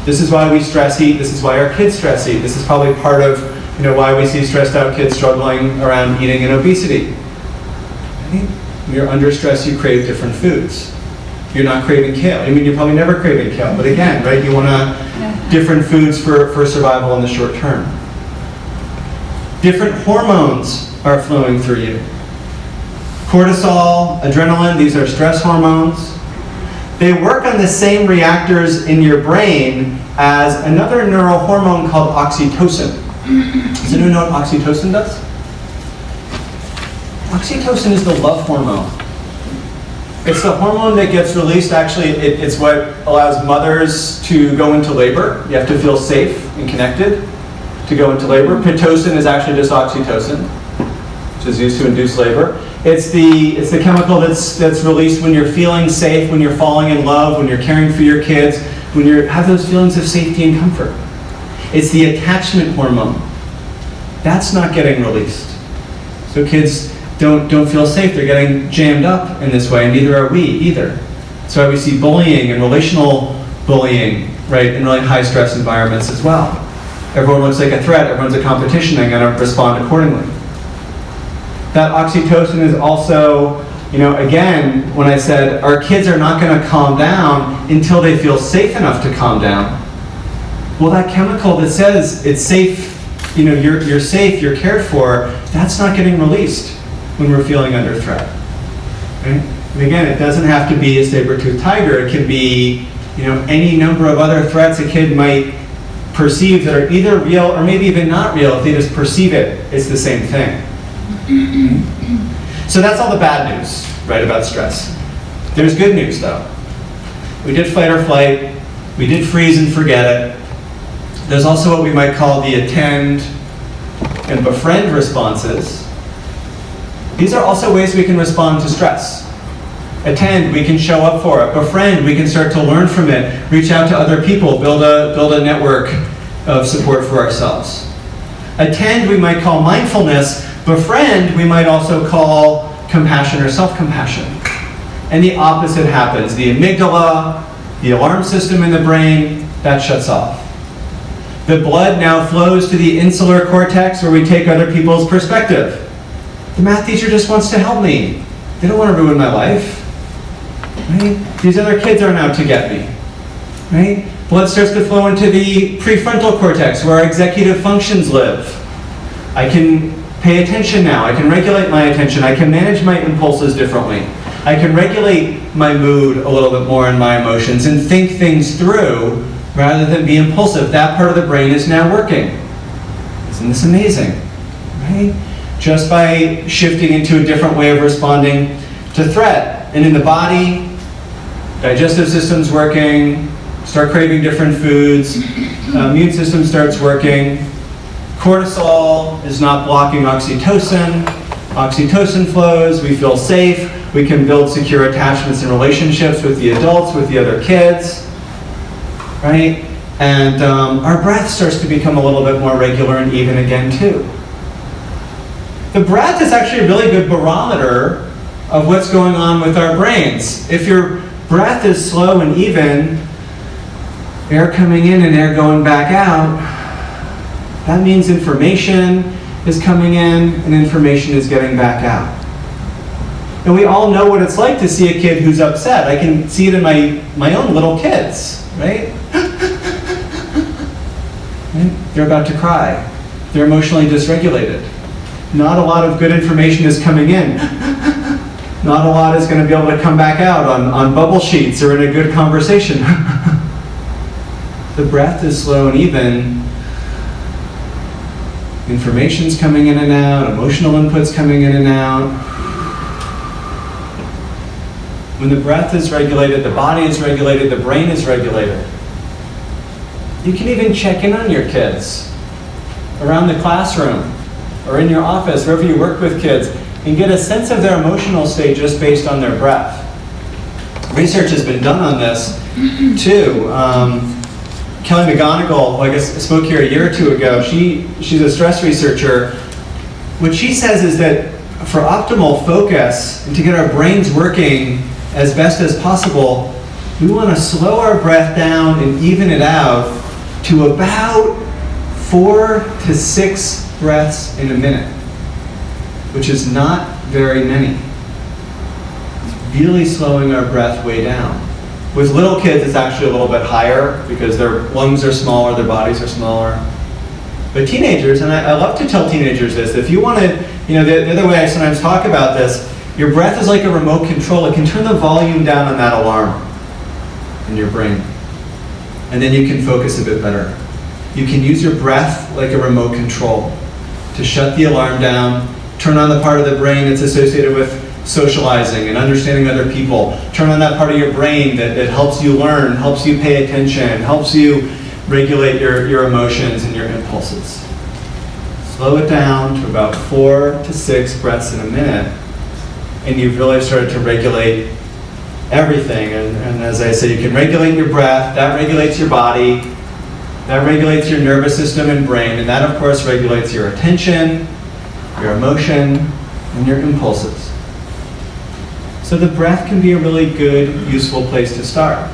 This is why we stress eat. This is why our kids stress eat. This is probably part of why we see stressed out kids struggling around eating and obesity. When you're under stress, you crave different foods. You're not craving kale. You're probably never craving kale, but again, right, you want different foods for survival in the short term. Different hormones are flowing through you. Cortisol, adrenaline, these are stress hormones. They work on the same reactors in your brain as another neurohormone called oxytocin. Does anyone know what oxytocin does? Oxytocin is the love hormone. It's the hormone that gets released, actually, it's what allows mothers to go into labor. You have to feel safe and connected to go into labor. Pitocin is actually just oxytocin, which is used to induce labor. It's the chemical that's released when you're feeling safe, when you're falling in love, when you're caring for your kids, when you have those feelings of safety and comfort. It's the attachment hormone. That's not getting released. So kids don't feel safe. They're getting jammed up in this way, and neither are we either. That's why we see bullying and relational bullying, right, in really high stress environments as well. Everyone looks like a threat. Everyone's a competition. They're going to respond accordingly. That oxytocin is also, again, when I said our kids are not going to calm down until they feel safe enough to calm down. Well, that chemical that says it's safe, you're safe, you're cared for, that's not getting released when we're feeling under threat. Right? And again, it doesn't have to be a saber-toothed tiger. It can be, any number of other threats a kid might perceive that are either real or maybe even not real. If they just perceive it, it's the same thing. So that's all the bad news, right, about stress. There's good news, though. We did fight or flight. We did freeze and forget it. There's also what we might call the attend and befriend responses. These are also ways we can respond to stress. Attend, we can show up for it. Befriend, we can start to learn from it, reach out to other people, build a network, of support for ourselves. Attend we might call mindfulness, befriend we might also call compassion or self-compassion. And the opposite happens. The amygdala, the alarm system in the brain, that shuts off. The blood now flows to the insular cortex where we take other people's perspective. The math teacher just wants to help me. They don't want to ruin my life. Right? These other kids aren't out to get me. Right? Blood starts to flow into the prefrontal cortex where our executive functions live. I can pay attention now. I can regulate my attention. I can manage my impulses differently. I can regulate my mood a little bit more and my emotions and think things through rather than be impulsive. That part of the brain is now working. Isn't this amazing? Right? Just by shifting into a different way of responding to threat. And in the body, digestive system's working, start craving different foods, immune system starts working, cortisol is not blocking oxytocin, oxytocin flows, we feel safe, we can build secure attachments and relationships with the adults, with the other kids, right? And our breath starts to become a little bit more regular and even again too. The breath is actually a really good barometer of what's going on with our brains. If your breath is slow and even, air coming in and air going back out, that means information is coming in and information is getting back out. And we all know what it's like to see a kid who's upset. I can see it in my own little kids, right? They're about to cry. They're emotionally dysregulated. Not a lot of good information is coming in. Not a lot is going to be able to come back out on bubble sheets or in a good conversation. The breath is slow and even. Information's coming in and out, emotional input's coming in and out. When the breath is regulated, the body is regulated, the brain is regulated. You can even check in on your kids around the classroom or in your office, wherever you work with kids, and get a sense of their emotional state just based on their breath. Research has been done on this too. Kelly McGonigal, I guess, spoke here a year or two ago. She's a stress researcher. What she says is that for optimal focus and to get our brains working as best as possible, we want to slow our breath down and even it out to about 4 to 6 breaths in a minute, which is not very many. It's really slowing our breath way down. With little kids, it's actually a little bit higher because their lungs are smaller, their bodies are smaller. But teenagers, and I love to tell teenagers this, if you want to, the other way I sometimes talk about this, your breath is like a remote control. It can turn the volume down on that alarm in your brain. And then you can focus a bit better. You can use your breath like a remote control to shut the alarm down, turn on the part of the brain that's associated with socializing and understanding other people. Turn on that part of your brain that helps you learn, helps you pay attention, helps you regulate your emotions and your impulses. Slow it down to about 4 to 6 breaths in a minute, and you've really started to regulate everything. And as I said, you can regulate your breath, that regulates your body, that regulates your nervous system and brain, and that of course regulates your attention, your emotion, and your impulses. So the breath can be a really good, useful place to start.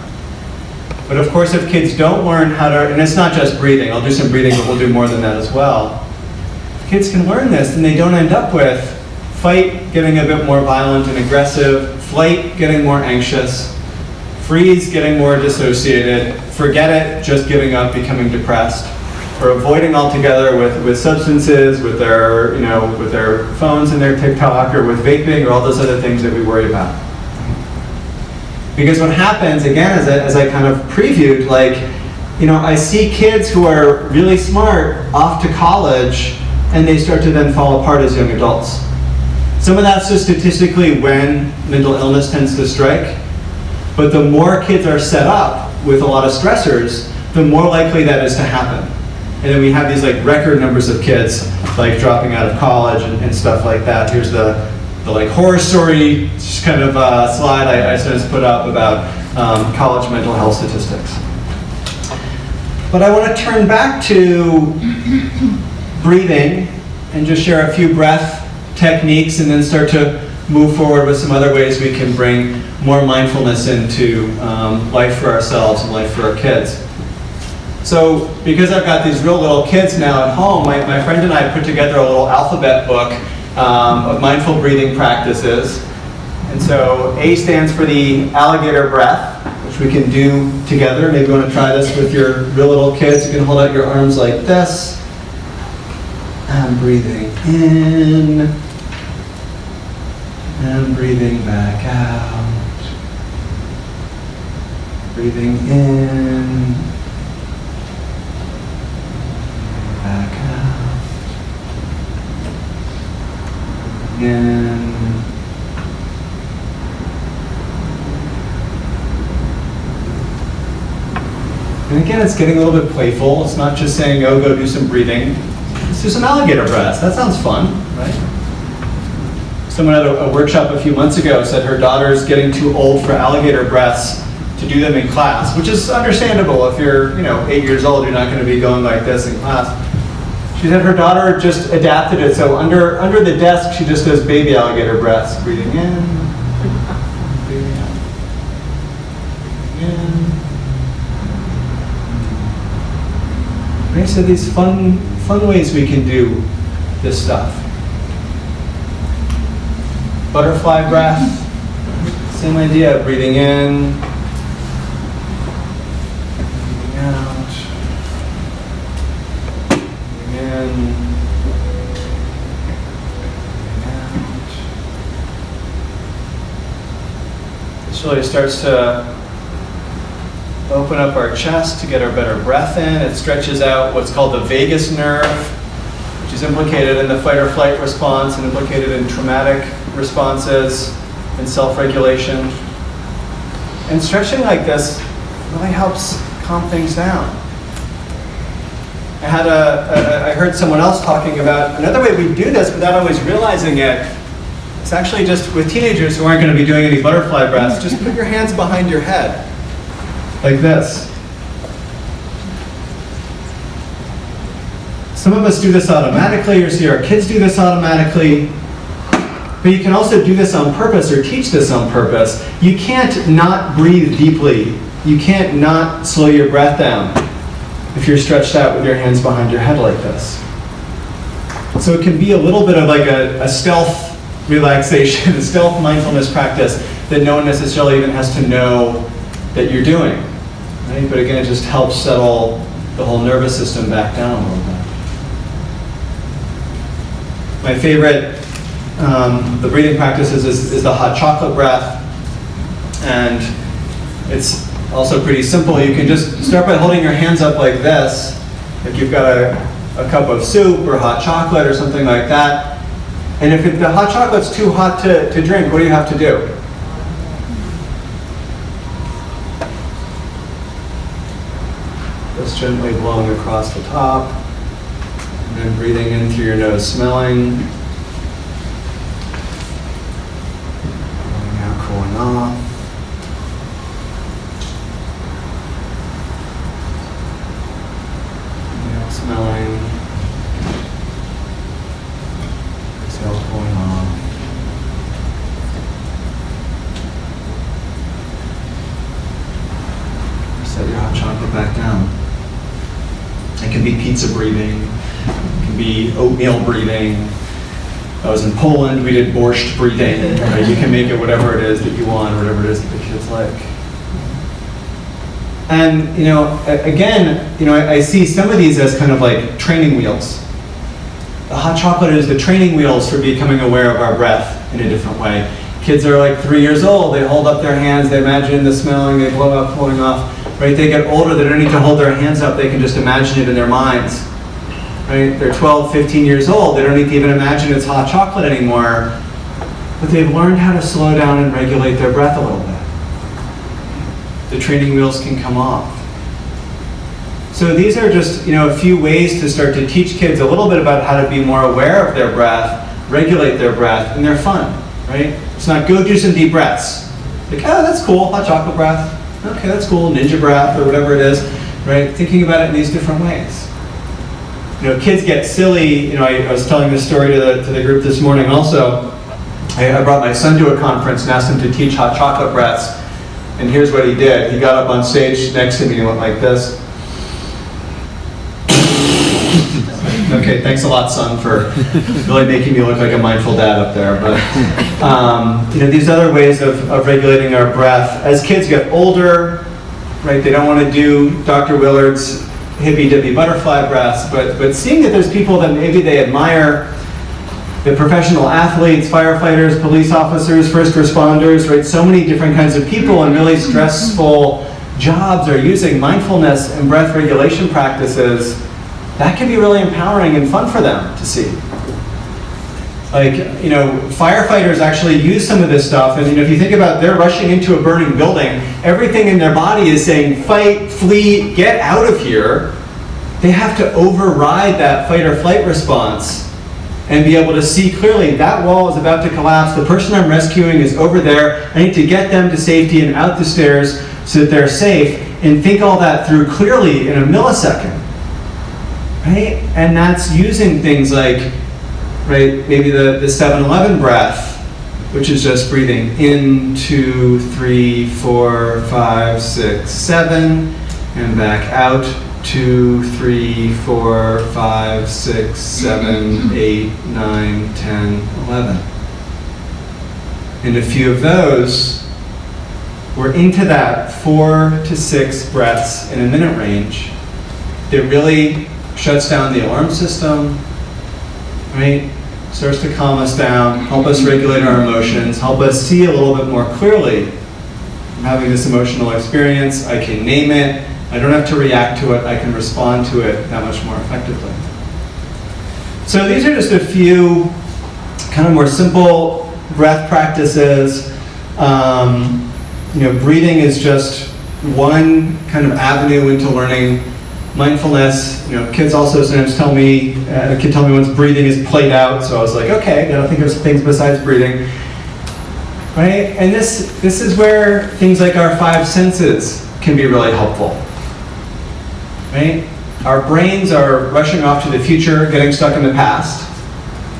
But of course, if kids don't learn how to, and it's not just breathing, I'll do some breathing, but we'll do more than that as well. If kids can learn this, then they don't end up with fight getting a bit more violent and aggressive, flight getting more anxious, freeze getting more dissociated, forget it, just giving up, becoming depressed, or avoiding altogether with substances, with their phones and their TikTok, or with vaping, or all those other things that we worry about. Because what happens, again, as I kind of previewed, I see kids who are really smart off to college, and they start to then fall apart as young adults. Some of that's just statistically when mental illness tends to strike, but the more kids are set up with a lot of stressors, the more likely that is to happen. And then we have these record numbers of kids dropping out of college and stuff like that. Here's the horror story just kind of slide I sometimes put up about college mental health statistics. But I want to turn back to breathing and just share a few breath techniques and then start to move forward with some other ways we can bring more mindfulness into life for ourselves and life for our kids. So because I've got these real little kids now at home, my friend and I put together a little alphabet book of mindful breathing practices. And so A stands for the alligator breath, which we can do together. Maybe you want to try this with your real little kids. You can hold out your arms like this. And breathing in. And breathing back out. Breathing in. Back out. In. And again, it's getting a little bit playful. It's not just saying, oh, go do some breathing. Let's do some alligator breaths. That sounds fun, right? Someone at a workshop a few months ago said her daughter's getting too old for alligator breaths to do them in class, which is understandable. If you're 8 years old, you're not going to be going like this in class. She said her daughter just adapted it. So under the desk, she just does baby alligator breaths. Breathing in, breathing out, breathing in. Right, so these fun ways we can do this stuff. Butterfly breath, same idea, breathing in, breathing out, breathing in, breathing out. This really starts to open up our chest to get our better breath in. It stretches out what's called the vagus nerve, which is implicated in the fight or flight response and implicated in traumatic responses and self-regulation. And stretching like this really helps calm things down. I heard someone else talking about another way we do this without always realizing it. It's actually just with teenagers who aren't going to be doing any butterfly breaths, just put your hands behind your head. Like this. Some of us do this automatically, or see our kids do this automatically. But you can also do this on purpose or teach this on purpose. You can't not breathe deeply. You can't not slow your breath down if you're stretched out with your hands behind your head like this. So it can be a little bit of like a stealth relaxation, a stealth mindfulness practice that no one necessarily even has to know that you're doing. Right? But again, it just helps settle the whole nervous system back down a little bit. My favorite, the breathing practices is the hot chocolate breath. And it's also pretty simple. You can just start by holding your hands up like this. If you've got a cup of soup or hot chocolate or something like that. And if the hot chocolate's too hot to drink, what do you have to do? Just gently blowing across the top, and then breathing in through your nose, smelling, blowing out, cooling off. Inhale, smelling, exhale, cooling off. Set your hot chocolate back down. It can be pizza breathing, it can be oatmeal breathing. I was in Poland, we did borscht breathing. Right? You can make it whatever it is that you want, whatever it is that the kids like. And again, I see some of these as kind of like training wheels. The hot chocolate is the training wheels for becoming aware of our breath in a different way. Kids are like 3 years old, they hold up their hands, they imagine the smelling, they blow out, pulling off. Right? They get older, they don't need to hold their hands up, they can just imagine it in their minds. Right? They're 12, 15 years old, they don't need to even imagine it's hot chocolate anymore. But they've learned how to slow down and regulate their breath a little bit. The training wheels can come off. So these are just a few ways to start to teach kids a little bit about how to be more aware of their breath, regulate their breath, and they're fun. Right? It's not go do some deep breaths. Like, oh, that's cool, hot chocolate breath. Okay, that's cool, ninja breath or whatever it is. right? Thinking about it in these different ways. Kids get silly. I was telling this story to the group this morning also. I brought my son to a conference and asked him to teach hot chocolate breaths. And here's what he did. He got up on stage next to me and went like this. Okay, thanks a lot, son, for really making me look like a mindful dad up there. But these other ways of regulating our breath. As kids get older, right, they don't want to do Dr. Willard's hippy-dippy butterfly breaths, but seeing that there's people that maybe they admire, the professional athletes, firefighters, police officers, first responders, right, so many different kinds of people in really stressful jobs are using mindfulness and breath regulation practices. That can be really empowering and fun for them to see. Like, firefighters actually use some of this stuff, and if you think about, they're rushing into a burning building, everything in their body is saying, fight, flee, get out of here. They have to override that fight or flight response and be able to see clearly, that wall is about to collapse, the person I'm rescuing is over there, I need to get them to safety and out the stairs so that they're safe, and think all that through clearly in a millisecond. Right? And that's using things like, right, maybe the 7-Eleven breath, which is just breathing in, 2, 3, 4, 5, 6, 7, and back out, 2, 3, 4, 5, 6, 7, 8, 9, 10, 11. And a few of those, we're into that 4 to 6 breaths in a minute range. It really shuts down the alarm system, right? Starts to calm us down, help us regulate our emotions, help us see a little bit more clearly. I'm having this emotional experience, I can name it, I don't have to react to it, I can respond to it that much more effectively. So these are just a few kind of more simple breath practices. Breathing is just one kind of avenue into learning mindfulness. Kids also sometimes tell me, a kid told me once, breathing is played out, so I was like, okay, gotta think of things besides breathing. Right? And this is where things like our 5 senses can be really helpful. Right? Our brains are rushing off to the future, getting stuck in the past.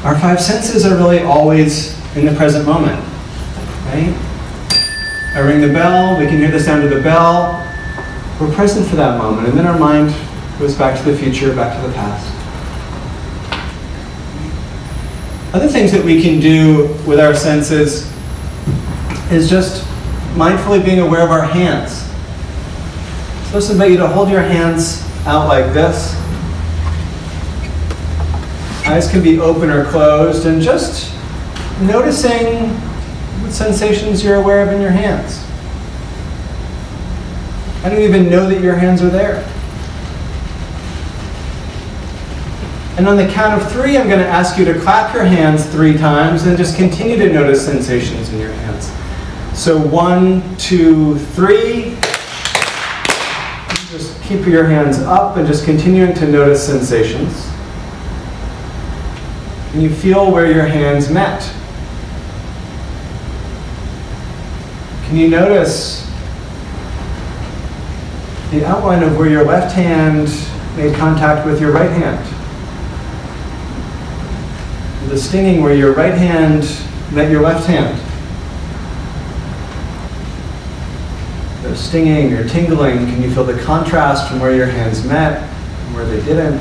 Our 5 senses are really always in the present moment. Right? I ring the bell, we can hear the sound of the bell. We're present for that moment, and then our mind goes back to the future, back to the past. Other things that we can do with our senses is just mindfully being aware of our hands. So let's invite you to hold your hands out like this. Eyes can be open or closed, and just noticing what sensations you're aware of in your hands. I don't even know that your hands are there. And on the count of 3, I'm going to ask you to clap your hands 3 times and just continue to notice sensations in your hands. So 1, 2, 3. Just keep your hands up and just continuing to notice sensations. And you feel where your hands met. Can you notice the outline of where your left hand made contact with your right hand? The stinging where your right hand met your left hand. The stinging or tingling, can you feel the contrast from where your hands met and where they didn't?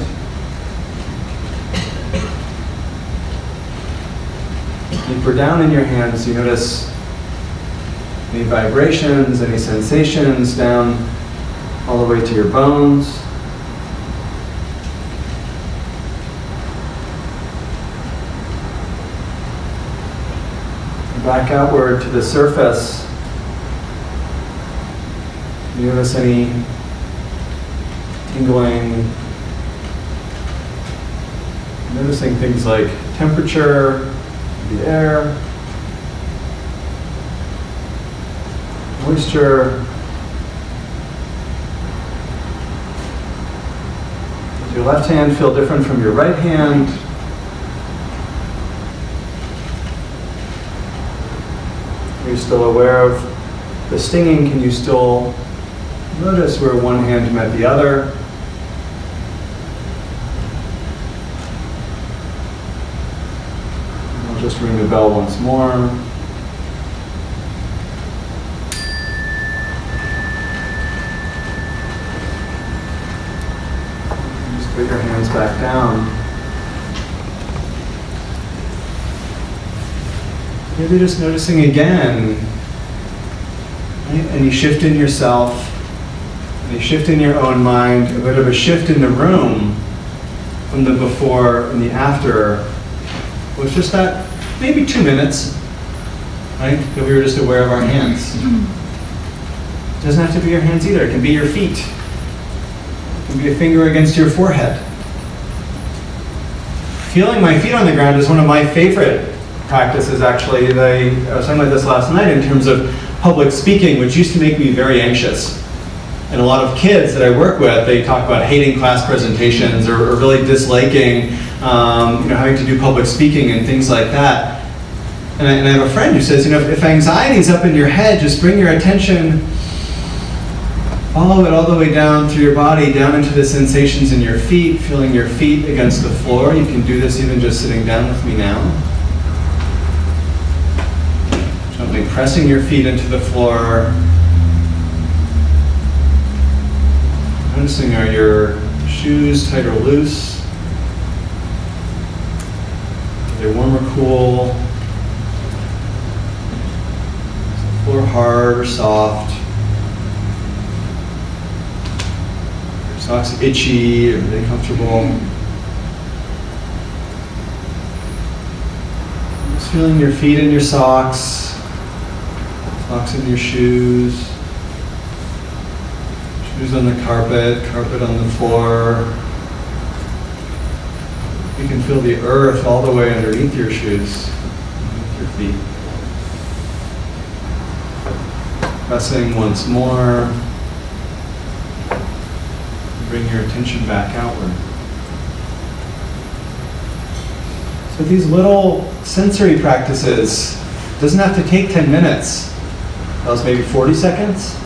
Deeper down in your hands, you notice any vibrations, any sensations down all the way to your bones. Back outward to the surface. You notice any tingling, noticing things like temperature, the air, moisture. Does your left hand feel different from your right hand? Are you still aware of the stinging? Can you still Notice where one hand met the other. I'll just ring the bell once more. Just put your hands back down. Maybe just noticing again, right? And you shift in yourself, and you shift in your own mind, a bit of a shift in the room from the before and the after. Was just that maybe 2 minutes, right? That we were just aware of our hands. It doesn't have to be your hands either, it can be your feet. It can be a finger against your forehead. Feeling my feet on the ground is one of my favorite practices, actually. I was talking about this last night in terms of public speaking, which used to make me very anxious. And a lot of kids that I work with, they talk about hating class presentations or really disliking having to do public speaking and things like that. And I have a friend who says, if anxiety is up in your head, just bring your attention, follow it all the way down through your body, down into the sensations in your feet, feeling your feet against the floor. You can do this even just sitting down with me now. Gently pressing your feet into the floor. Noticing, are your shoes tight or loose? Are they warm or cool? Is the floor hard or soft? Are your socks itchy? Are they comfortable? Just feeling your feet in your socks. Socks in your shoes. Shoes on the carpet, carpet on the floor. You can feel the earth all the way underneath your shoes, underneath your feet. Pressing once more. Bring your attention back outward. So these little sensory practices, doesn't have to take 10 minutes. That was maybe 40 seconds.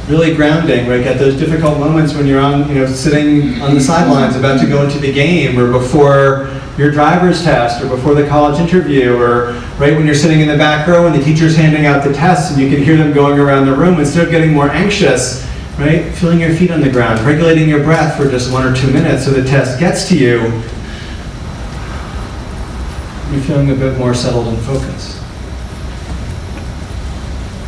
Really grounding, right? At those difficult moments when you're sitting on the sidelines about to go into the game, or before your driver's test, or before the college interview, or right when you're sitting in the back row and the teacher's handing out the tests and you can hear them going around the room. Instead of getting more anxious, right? Feeling your feet on the ground, regulating your breath for just 1 or 2 minutes so the test gets to you. You're feeling a bit more settled and focused.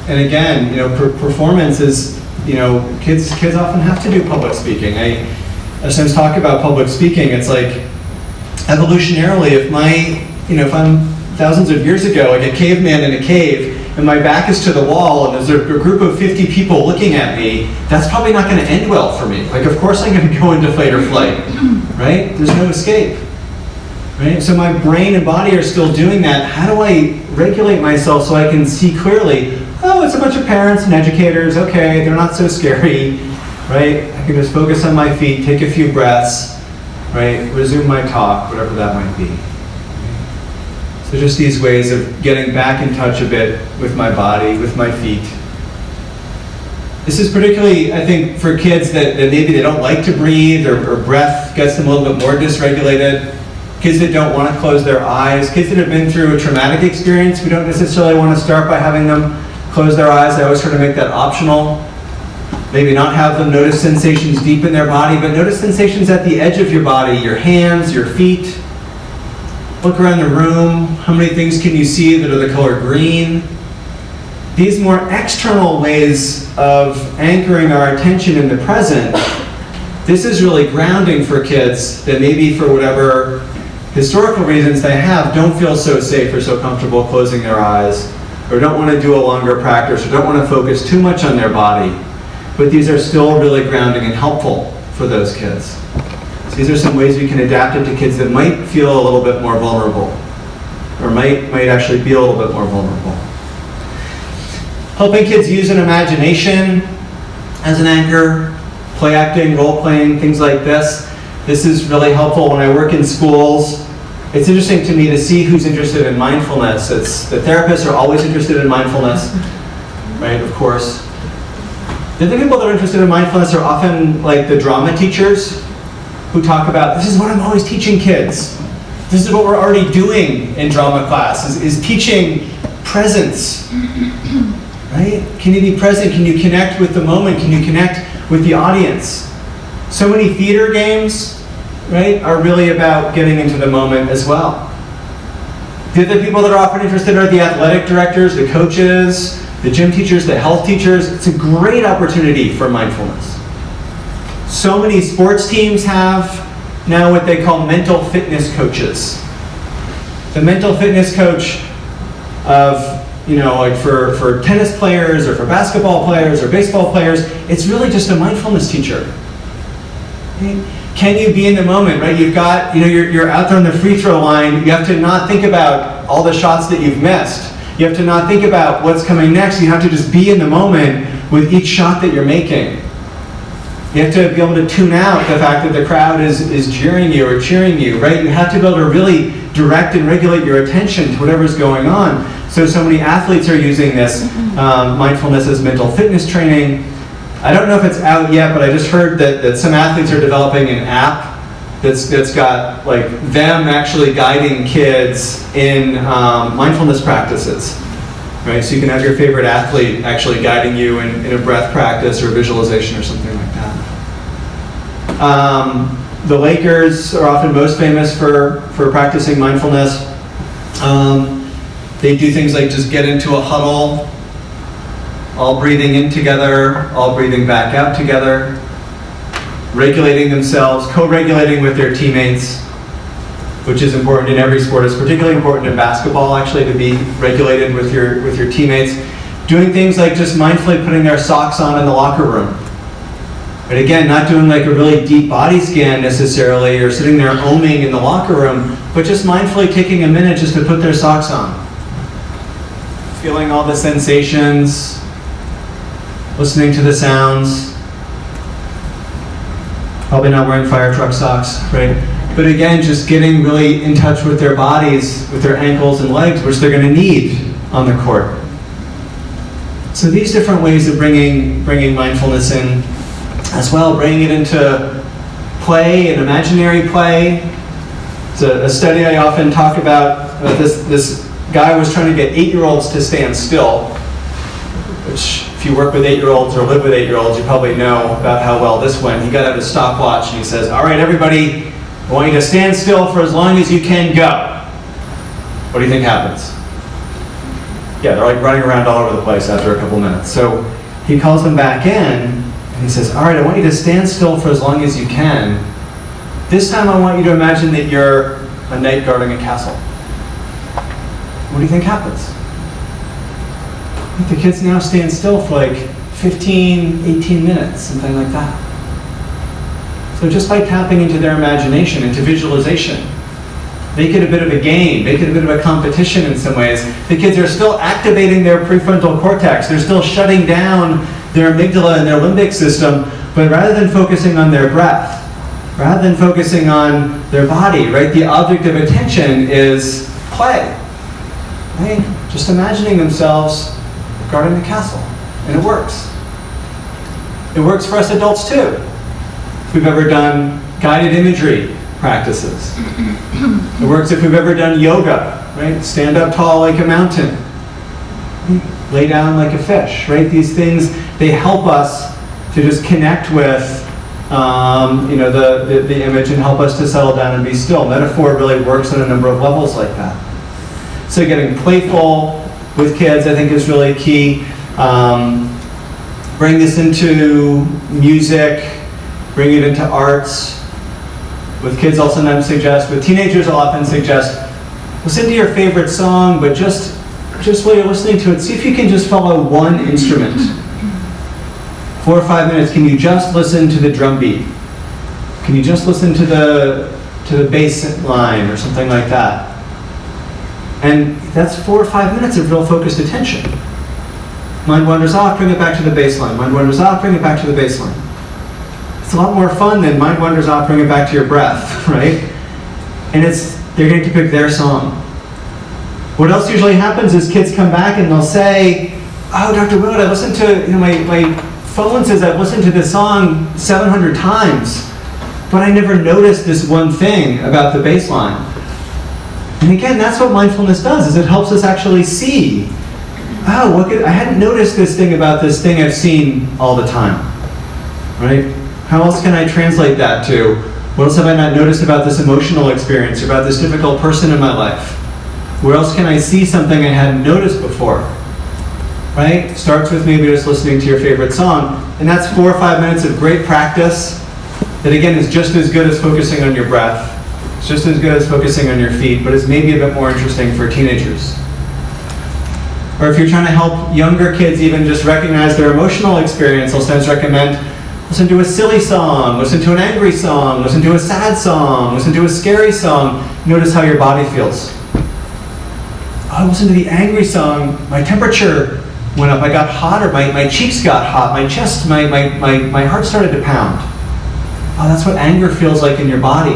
And again, performance is, kids often have to do public speaking. I sometimes talk about public speaking. It's like evolutionarily, if I'm thousands of years ago, like a caveman in a cave, and my back is to the wall, and there's a group of 50 people looking at me, that's probably not going to end well for me. Like, of course I'm going to go into fight or flight, right? There's no escape. Right? So my brain and body are still doing that. How do I regulate myself so I can see clearly? Oh, it's a bunch of parents and educators. Okay, they're not so scary, right? I can just focus on my feet, take a few breaths, right? Resume my talk, whatever that might be. So just these ways of getting back in touch a bit with my body, with my feet. This is particularly, I think, for kids that maybe they don't like to breathe, or breath gets them a little bit more dysregulated. Kids that don't want to close their eyes, kids that have been through a traumatic experience, we don't necessarily want to start by having them close their eyes. I always try to make that optional. Maybe not have them notice sensations deep in their body, but notice sensations at the edge of your body, your hands, your feet. Look around the room. How many things can you see that are the color green? These more external ways of anchoring our attention in the present, this is really grounding for kids that maybe for whatever historical reasons they don't feel so safe or so comfortable closing their eyes, or don't want to do a longer practice, or don't want to focus too much on their body. But these are still really grounding and helpful for those kids. So these are some ways we can adapt it to kids that might feel a little bit more vulnerable, or might actually be a little bit more vulnerable. Helping kids use an imagination as an anchor, play acting, role playing, things like this. This is really helpful when I work in schools. It's interesting to me to see who's interested in mindfulness. The therapists are always interested in mindfulness, right, of course. The other people that are interested in mindfulness are often like the drama teachers who talk about, this is what I'm always teaching kids. This is what we're already doing in drama class, is teaching presence, right? Can you be present? Can you connect with the moment? Can you connect with the audience? So many theater games, right, are really about getting into the moment as well. The other people that are often interested are the athletic directors, the coaches, the gym teachers, the health teachers. It's a great opportunity for mindfulness. So many sports teams have now what they call mental fitness coaches. The mental fitness coach of, like for tennis players or for basketball players or baseball players, it's really just a mindfulness teacher. Okay? Can you be in the moment, right? You've got, you're out there on the free throw line. You have to not think about all the shots that you've missed. You have to not think about what's coming next. You have to just be in the moment with each shot that you're making. You have to be able to tune out the fact that the crowd is jeering you or cheering you, right? You have to be able to really direct and regulate your attention to whatever's going on. So many athletes are using this mindfulness as mental fitness training. I don't know if it's out yet, but I just heard that some athletes are developing an app that's got like them actually guiding kids in mindfulness practices, right? So you can have your favorite athlete actually guiding you in a breath practice or visualization or something like that. The Lakers are often most famous for practicing mindfulness. They do things like just get into a huddle, all breathing in together, all breathing back out together, regulating themselves, co-regulating with their teammates, which is important in every sport. It's particularly important in basketball, actually, to be regulated with your teammates. Doing things like just mindfully putting their socks on in the locker room. But again, not doing like a really deep body scan necessarily, or sitting there oming in the locker room, but just mindfully taking a minute just to put their socks on. Feeling all the sensations, listening to the sounds. Probably not wearing fire truck socks, right? But again, just getting really in touch with their bodies, with their ankles and legs, which they're going to need on the court. So these different ways of bringing mindfulness in as well, bringing it into play and imaginary play. It's a study I often talk about. This guy was trying to get 8-year-olds to stand still, which if you work with 8-year-olds or live with 8-year-olds, you probably know about how well this went. He got out his stopwatch and he says, all right, everybody, I want you to stand still for as long as you can go. What do you think happens? Yeah, they're like running around all over the place after a couple minutes. So he calls them back in and he says, all right, I want you to stand still for as long as you can. This time I want you to imagine that you're a knight guarding a castle. What do you think happens? The kids now stand still for like 15, 18 minutes, something like that. So just by tapping into their imagination, into visualization, make it a bit of a game, make it a bit of a competition in some ways. The kids are still activating their prefrontal cortex. They're still shutting down their amygdala and their limbic system, but rather than focusing on their breath, rather than focusing on their body, right, the object of attention is play. Right? Just imagining themselves guarding the castle. And it works. It works for us adults too. If we've ever done guided imagery practices. It works if we've ever done yoga, right? Stand up tall like a mountain. Lay down like a fish, right? These things, they help us to just connect with the image and help us to settle down and be still. Metaphor really works on a number of levels like that. So getting playful with kids, I think, is really key. Bring this into music, bring it into arts. With kids, I'll sometimes suggest, with teenagers, I'll often suggest, listen to your favorite song, but just while you're listening to it, see if you can just follow one instrument. 4 or 5 minutes, can you just listen to the drum beat? Can you just listen to the bass line or something like that? And that's 4 or 5 minutes of real focused attention. Mind wanders off, bring it back to the baseline. Mind wanders off, bring it back to the baseline. It's a lot more fun than mind wanders off, bring it back to your breath, right? And they're getting to pick their song. What else usually happens is kids come back and they'll say, oh, Dr. Willard, I listened to my phone says I've listened to this song 700 times, but I never noticed this one thing about the bass line. And again, that's what mindfulness does, is it helps us actually see, oh, I hadn't noticed this thing about this thing I've seen all the time, right? How else can I translate that to, what else have I not noticed about this emotional experience, or about this difficult person in my life? Where else can I see something I hadn't noticed before? Right? Starts with maybe just listening to your favorite song, and that's 4 or 5 minutes of great practice that again is just as good as focusing on your breath. It's just as good as focusing on your feet, but it's maybe a bit more interesting for teenagers. Or if you're trying to help younger kids even just recognize their emotional experience, I'll sometimes recommend listen to a silly song, listen to an angry song, listen to a sad song, listen to a scary song. Notice how your body feels. Oh, I listened to the angry song, my temperature went up, I got hotter, my cheeks got hot, my chest, my heart started to pound. Oh, that's what anger feels like in your body.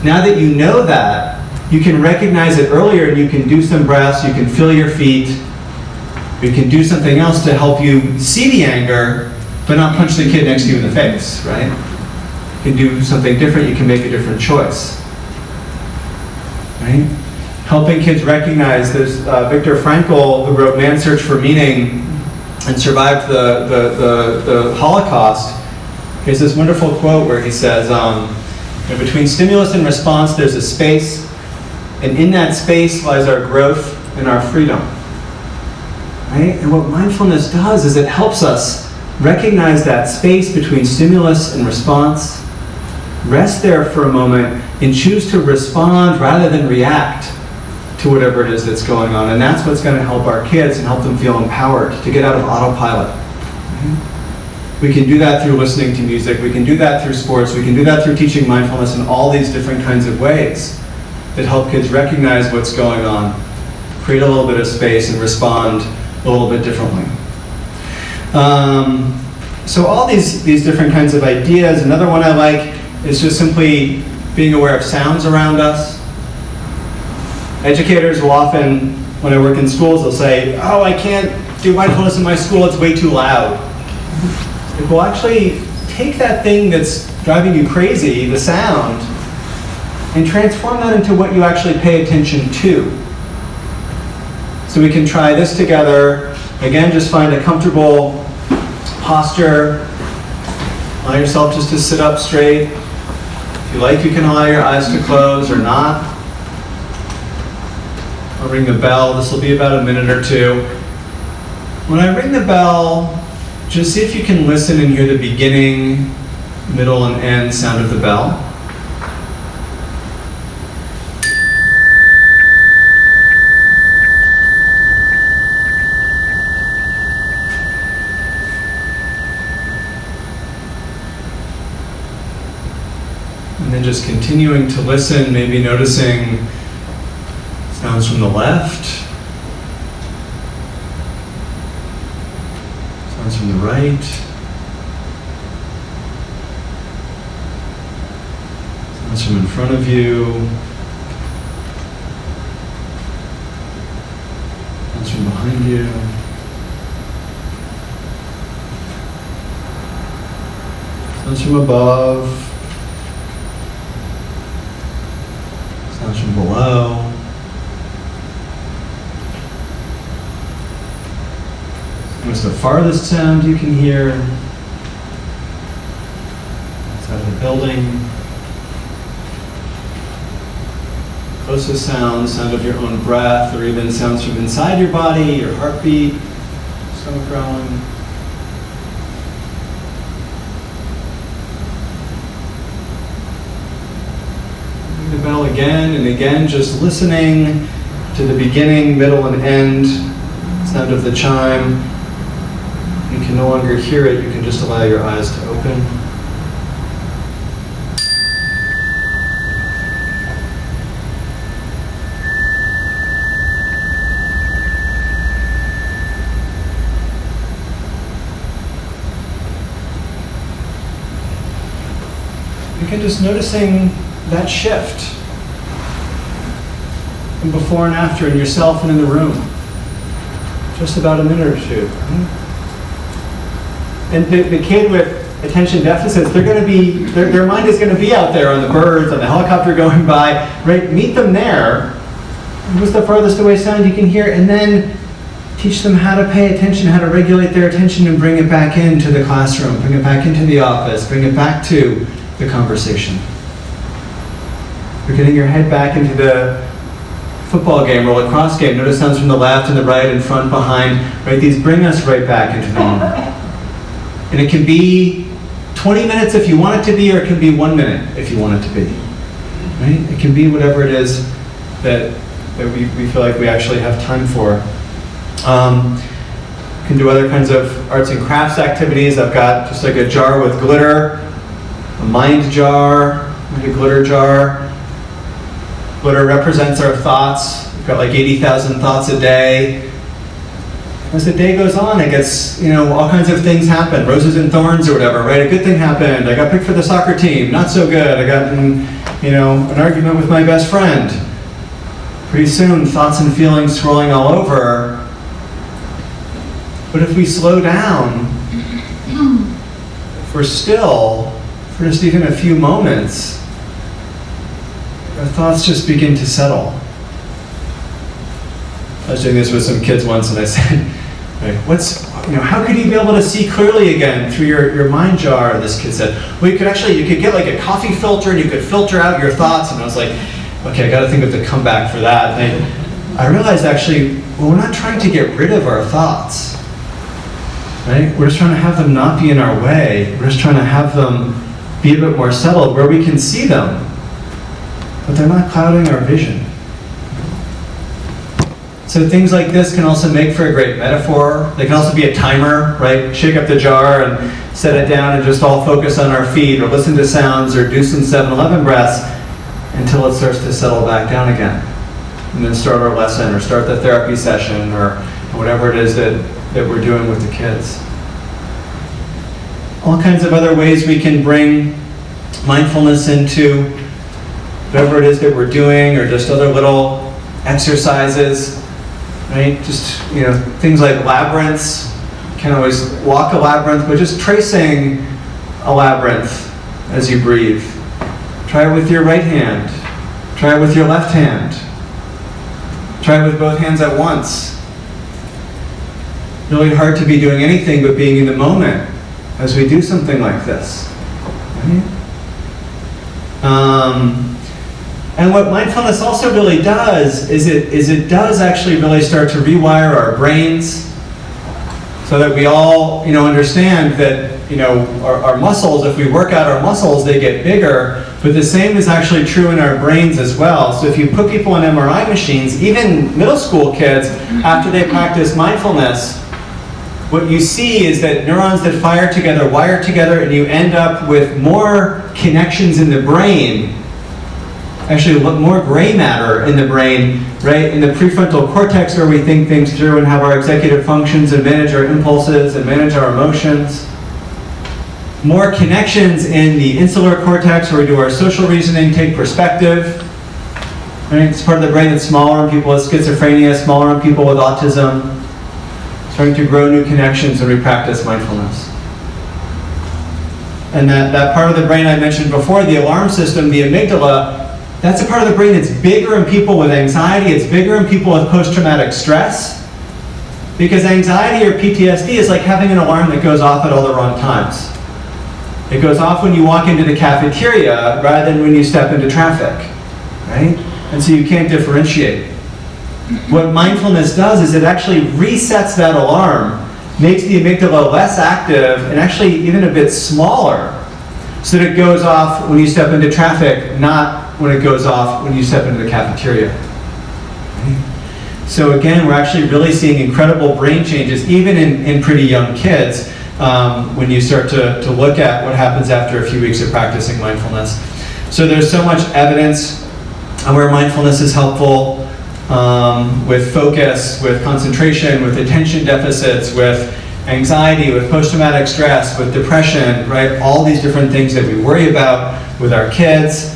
Now that you know that, you can recognize it earlier and you can do some breaths, you can feel your feet, you can do something else to help you see the anger, but not punch the kid next to you in the face, right? You can do something different, you can make a different choice, right? Helping kids recognize, there's Viktor Frankl, who wrote Man's Search for Meaning and survived the Holocaust. He has this wonderful quote where he says, between stimulus and response there's a space, and in that space lies our growth and our freedom. Right? And what mindfulness does is it helps us recognize that space between stimulus and response, rest there for a moment, and choose to respond rather than react to whatever it is that's going on. And that's what's going to help our kids and help them feel empowered to get out of autopilot. We can do that through listening to music, we can do that through sports, we can do that through teaching mindfulness in all these different kinds of ways that help kids recognize what's going on, create a little bit of space, and respond a little bit differently. So all these different kinds of ideas. Another one I like is just simply being aware of sounds around us. Educators will often, when I work in schools, they'll say, oh, I can't do mindfulness in my school, it's way too loud. Well, actually, take that thing that's driving you crazy, the sound, and transform that into what you actually pay attention to. So we can try this together. Again, just find a comfortable posture. Allow yourself just to sit up straight. If you like, you can allow your eyes to close or not. I'll ring the bell. This will be about a minute or two. When I ring the bell, just see if you can listen and hear the beginning, middle, and end sound of the bell. And then just continuing to listen, maybe noticing sounds from the left, sounds from the right, sounds from in front of you, sounds from behind you. Sounds from above, sounds from below. What's the farthest sound you can hear? Outside of the building. Closest sound of your own breath, or even sounds from inside your body, your heartbeat, stomach growling. Ring the bell again and again, just listening to the beginning, middle, and end sound of the chime. You can no longer hear it, you can just allow your eyes to open. You can just noticing that shift from before and after in yourself and in the room. Just about a minute or two. Right? And the kid with attention deficits, they're going to be, their mind is going to be out there on the birds, on the helicopter going by, right? Meet them there. What's the farthest away sound you can hear? And then teach them how to pay attention, how to regulate their attention and bring it back into the classroom, bring it back into the office, bring it back to the conversation. You're getting your head back into the football game or lacrosse game. Notice sounds from the left and the right and front, behind, right? These bring us right back into the moment. And it can be 20 minutes if you want it to be, or it can be 1 minute if you want it to be. Right? It can be whatever it is that we feel like we actually have time for. Can do other kinds of arts and crafts activities. I've got just like a jar with glitter, a mind jar, and a glitter jar. Glitter represents our thoughts. We've got like 80,000 thoughts a day. As the day goes on, it gets, all kinds of things happen. Roses and thorns or whatever, right? A good thing happened. I got picked for the soccer team. Not so good. I got in, an argument with my best friend. Pretty soon, thoughts and feelings swirling all over. But if we slow down, if we're still for just even a few moments, our thoughts just begin to settle. I was doing this with some kids once, and I said, how could you be able to see clearly again through your mind jar? This kid said, well, you could get like a coffee filter and you could filter out your thoughts. And I was like, okay, I got to think of the comeback for that. And I realized actually, we're not trying to get rid of our thoughts. Right? We're just trying to have them not be in our way. We're just trying to have them be a bit more settled where we can see them, but they're not clouding our vision. So things like this can also make for a great metaphor. They can also be a timer, right? Shake up the jar and set it down and just all focus on our feet, or listen to sounds, or do some 7-Eleven breaths until it starts to settle back down again. And then start our lesson, or start the therapy session, or whatever it is that we're doing with the kids. All kinds of other ways we can bring mindfulness into whatever it is that we're doing, or just other little exercises, right? Just, things like labyrinths. You can't always walk a labyrinth, but just tracing a labyrinth as you breathe. Try it with your right hand. Try it with your left hand. Try it with both hands at once. Really hard to be doing anything but being in the moment as we do something like this. Right? And what mindfulness also really does is it does actually really start to rewire our brains, so that we all understand that our muscles, if we work out our muscles, they get bigger. But the same is actually true in our brains as well. So if you put people in MRI machines, even middle school kids, after they practice mindfulness, what you see is that neurons that fire together wire together, and you end up with more connections in the brain, actually more gray matter in the brain, right? In the prefrontal cortex, where we think things through and have our executive functions and manage our impulses and manage our emotions. More connections in the insular cortex, where we do our social reasoning, take perspective. Right? It's part of the brain that's smaller in people with schizophrenia, smaller in people with autism. Starting to grow new connections when we practice mindfulness. And that part of the brain I mentioned before, the alarm system, the amygdala, that's a part of the brain that's bigger in people with anxiety. It's bigger in people with post-traumatic stress. Because anxiety or PTSD is like having an alarm that goes off at all the wrong times. It goes off when you walk into the cafeteria rather than when you step into traffic, right? And so you can't differentiate. What mindfulness does is it actually resets that alarm, makes the amygdala less active and actually even a bit smaller, so that it goes off when you step into traffic, not when it goes off when you step into the cafeteria. So again, we're actually really seeing incredible brain changes, even in pretty young kids, when you start to look at what happens after a few weeks of practicing mindfulness. So there's so much evidence on where mindfulness is helpful, with focus, with concentration, with attention deficits, with anxiety, with post-traumatic stress, with depression, right? All these different things that we worry about with our kids.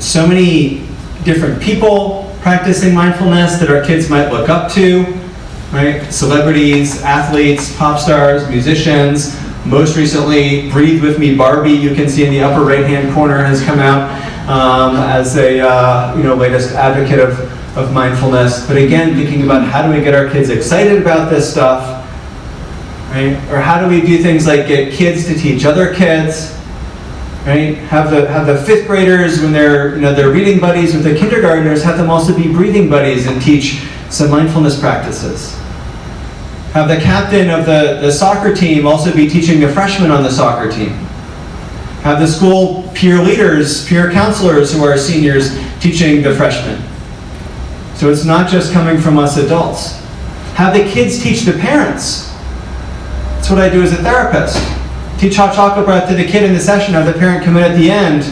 So many different people practicing mindfulness that our kids might look up to. right? Celebrities, athletes, pop stars, musicians. Most recently, Breathe With Me Barbie, you can see in the upper right-hand corner, has come out as a latest advocate of mindfulness. But again, thinking about how do we get our kids excited about this stuff, right? Or how do we do things like get kids to teach other kids, right? Have the fifth graders, when they're reading buddies with the kindergartners, have them also be breathing buddies and teach some mindfulness practices. Have the captain of the soccer team also be teaching the freshmen on the soccer team. Have the school peer leaders, peer counselors who are seniors teaching the freshmen. So it's not just coming from us adults. Have the kids teach the parents. That's what I do as a therapist. Teach hot chocolate breath to the kid in the session, have the parent come in at the end.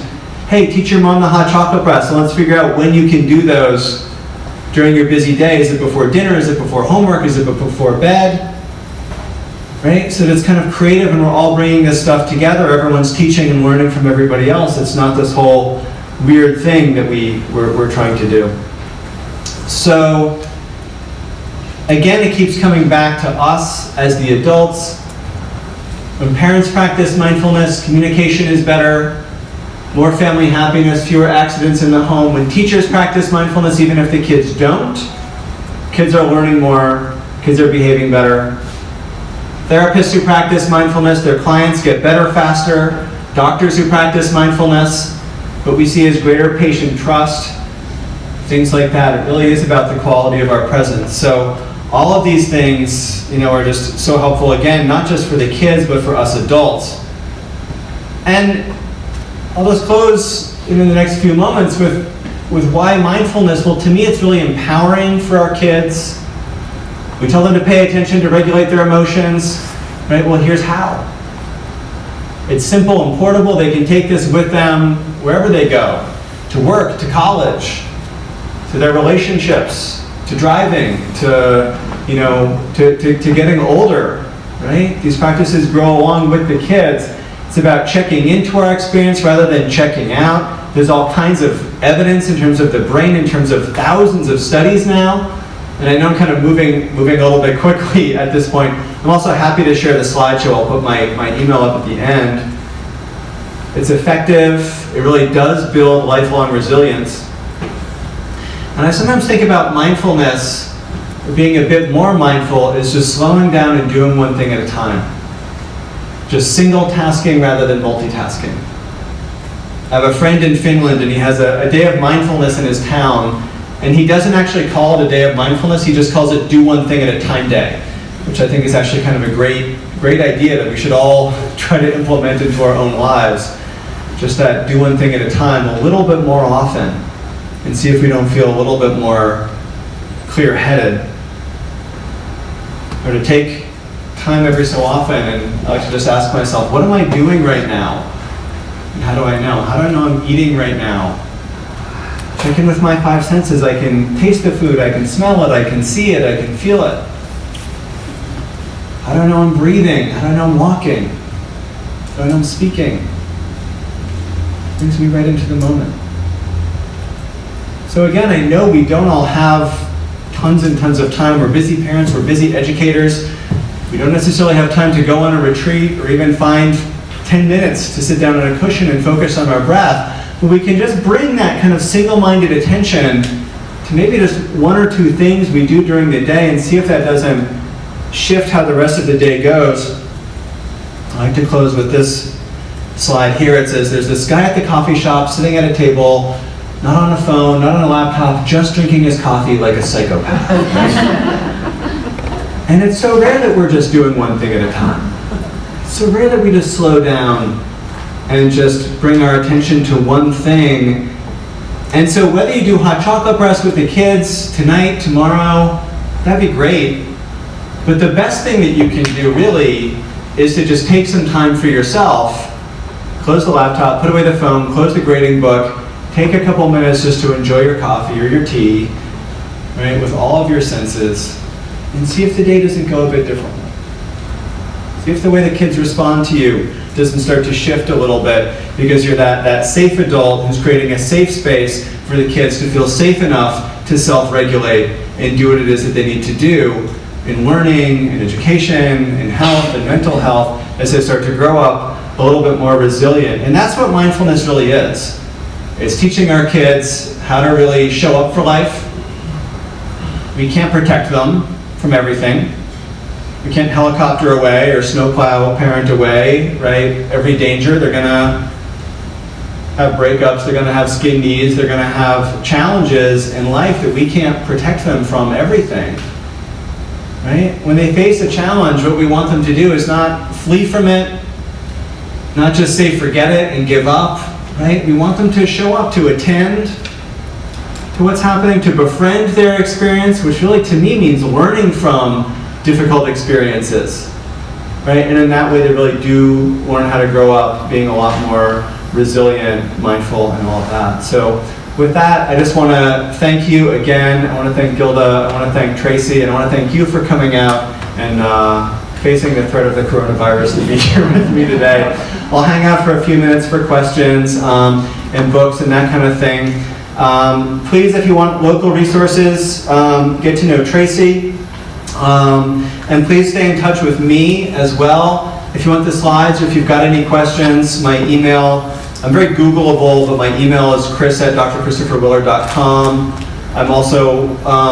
Hey, teach your mom the hot chocolate breath, so let's figure out when you can do those during your busy day. Is it before dinner? Is it before homework? Is it before bed? Right? So it's kind of creative, and we're all bringing this stuff together. Everyone's teaching and learning from everybody else. It's not this whole weird thing that we're trying to do. So again, it keeps coming back to us as the adults. When parents practice mindfulness, communication is better, more family happiness, fewer accidents in the home. When teachers practice mindfulness, even if the kids don't, kids are learning more, kids are behaving better. Therapists who practice mindfulness, their clients get better faster. Doctors who practice mindfulness, what we see is greater patient trust, things like that. It really is about the quality of our presence. So all of these things, are just so helpful, again, not just for the kids, but for us adults. And I'll just close in the next few moments with why mindfulness. Well, to me, it's really empowering for our kids. We tell them to pay attention, to regulate their emotions, right? Well, here's how. It's simple and portable. They can take this with them wherever they go, to work, to college, to their relationships, to driving, to getting older, right? These practices grow along with the kids. It's about checking into our experience rather than checking out. There's all kinds of evidence in terms of the brain, in terms of thousands of studies now. And I know I'm kind of moving a little bit quickly at this point. I'm also happy to share the slideshow. I'll put my email up at the end. It's effective. It really does build lifelong resilience. And I sometimes think about mindfulness, being a bit more mindful, is just slowing down and doing one thing at a time. Just single tasking rather than multitasking. I have a friend in Finland, and he has a day of mindfulness in his town, and he doesn't actually call it a day of mindfulness, he just calls it do one thing at a time day, which I think is actually kind of a great idea that we should all try to implement into our own lives. Just that do one thing at a time a little bit more often, and see if we don't feel a little bit more clear-headed. Or to take time every so often, and I like to just ask myself, what am I doing right now? And how do I know? How do I know I'm eating right now? Check in with my five senses. I can taste the food, I can smell it, I can see it, I can feel it. How do I know I'm breathing? How do I know I'm walking? How do I know I'm speaking? It brings me right into the moment. So again, I know we don't all have tons and tons of time. We're busy parents, we're busy educators. We don't necessarily have time to go on a retreat or even find 10 minutes to sit down on a cushion and focus on our breath. But we can just bring that kind of single-minded attention to maybe just one or two things we do during the day and see if that doesn't shift how the rest of the day goes. I like to close with this slide here. It says, there's this guy at the coffee shop sitting at a table, not on a phone, not on a laptop, just drinking his coffee like a psychopath. And it's so rare that we're just doing one thing at a time. It's so rare that we just slow down and just bring our attention to one thing. And so whether you do hot chocolate breaths with the kids tonight, tomorrow, that'd be great. But the best thing that you can do really is to just take some time for yourself, close the laptop, put away the phone, close the grading book, take a couple minutes just to enjoy your coffee or your tea, right, with all of your senses, and see if the day doesn't go a bit differently. See if the way the kids respond to you doesn't start to shift a little bit because you're that safe adult who's creating a safe space for the kids to feel safe enough to self-regulate and do what it is that they need to do in learning, in education, in health, and mental health as they start to grow up a little bit more resilient. And that's what mindfulness really is. It's teaching our kids how to really show up for life. We can't protect them from everything. We can't helicopter away or snowplow a parent away, right? Every danger, they're gonna have breakups, they're gonna have skin knees, they're gonna have challenges in life that we can't protect them from everything, right? When they face a challenge, what we want them to do is not flee from it, not just say forget it and give up, right? We want them to show up, to attend to what's happening, to befriend their experience, which really to me means learning from difficult experiences, right? And in that way they really do learn how to grow up being a lot more resilient, mindful, and all of that. So with that, I just want to thank you again. I want to thank Gilda, I want to thank Tracy, and I want to thank you for coming out and facing the threat of the coronavirus to be here with me today. I'll hang out for a few minutes for questions and books and that kind of thing. Please, if you want local resources, get to know Tracy. And please stay in touch with me as well. If you want the slides or if you've got any questions, my email, I'm very Googleable, but my email is chris@drchristopherwillard.com. I'm also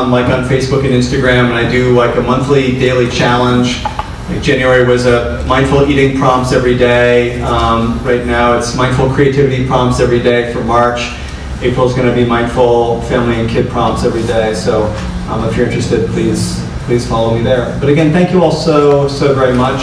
like on Facebook and Instagram, and I do like a monthly daily challenge. Like January was a mindful eating prompts every day. Right now it's mindful creativity prompts every day for March. April is going to be mindful family and kid prompts every day. So if you're interested, please follow me there. But again, thank you all so very much.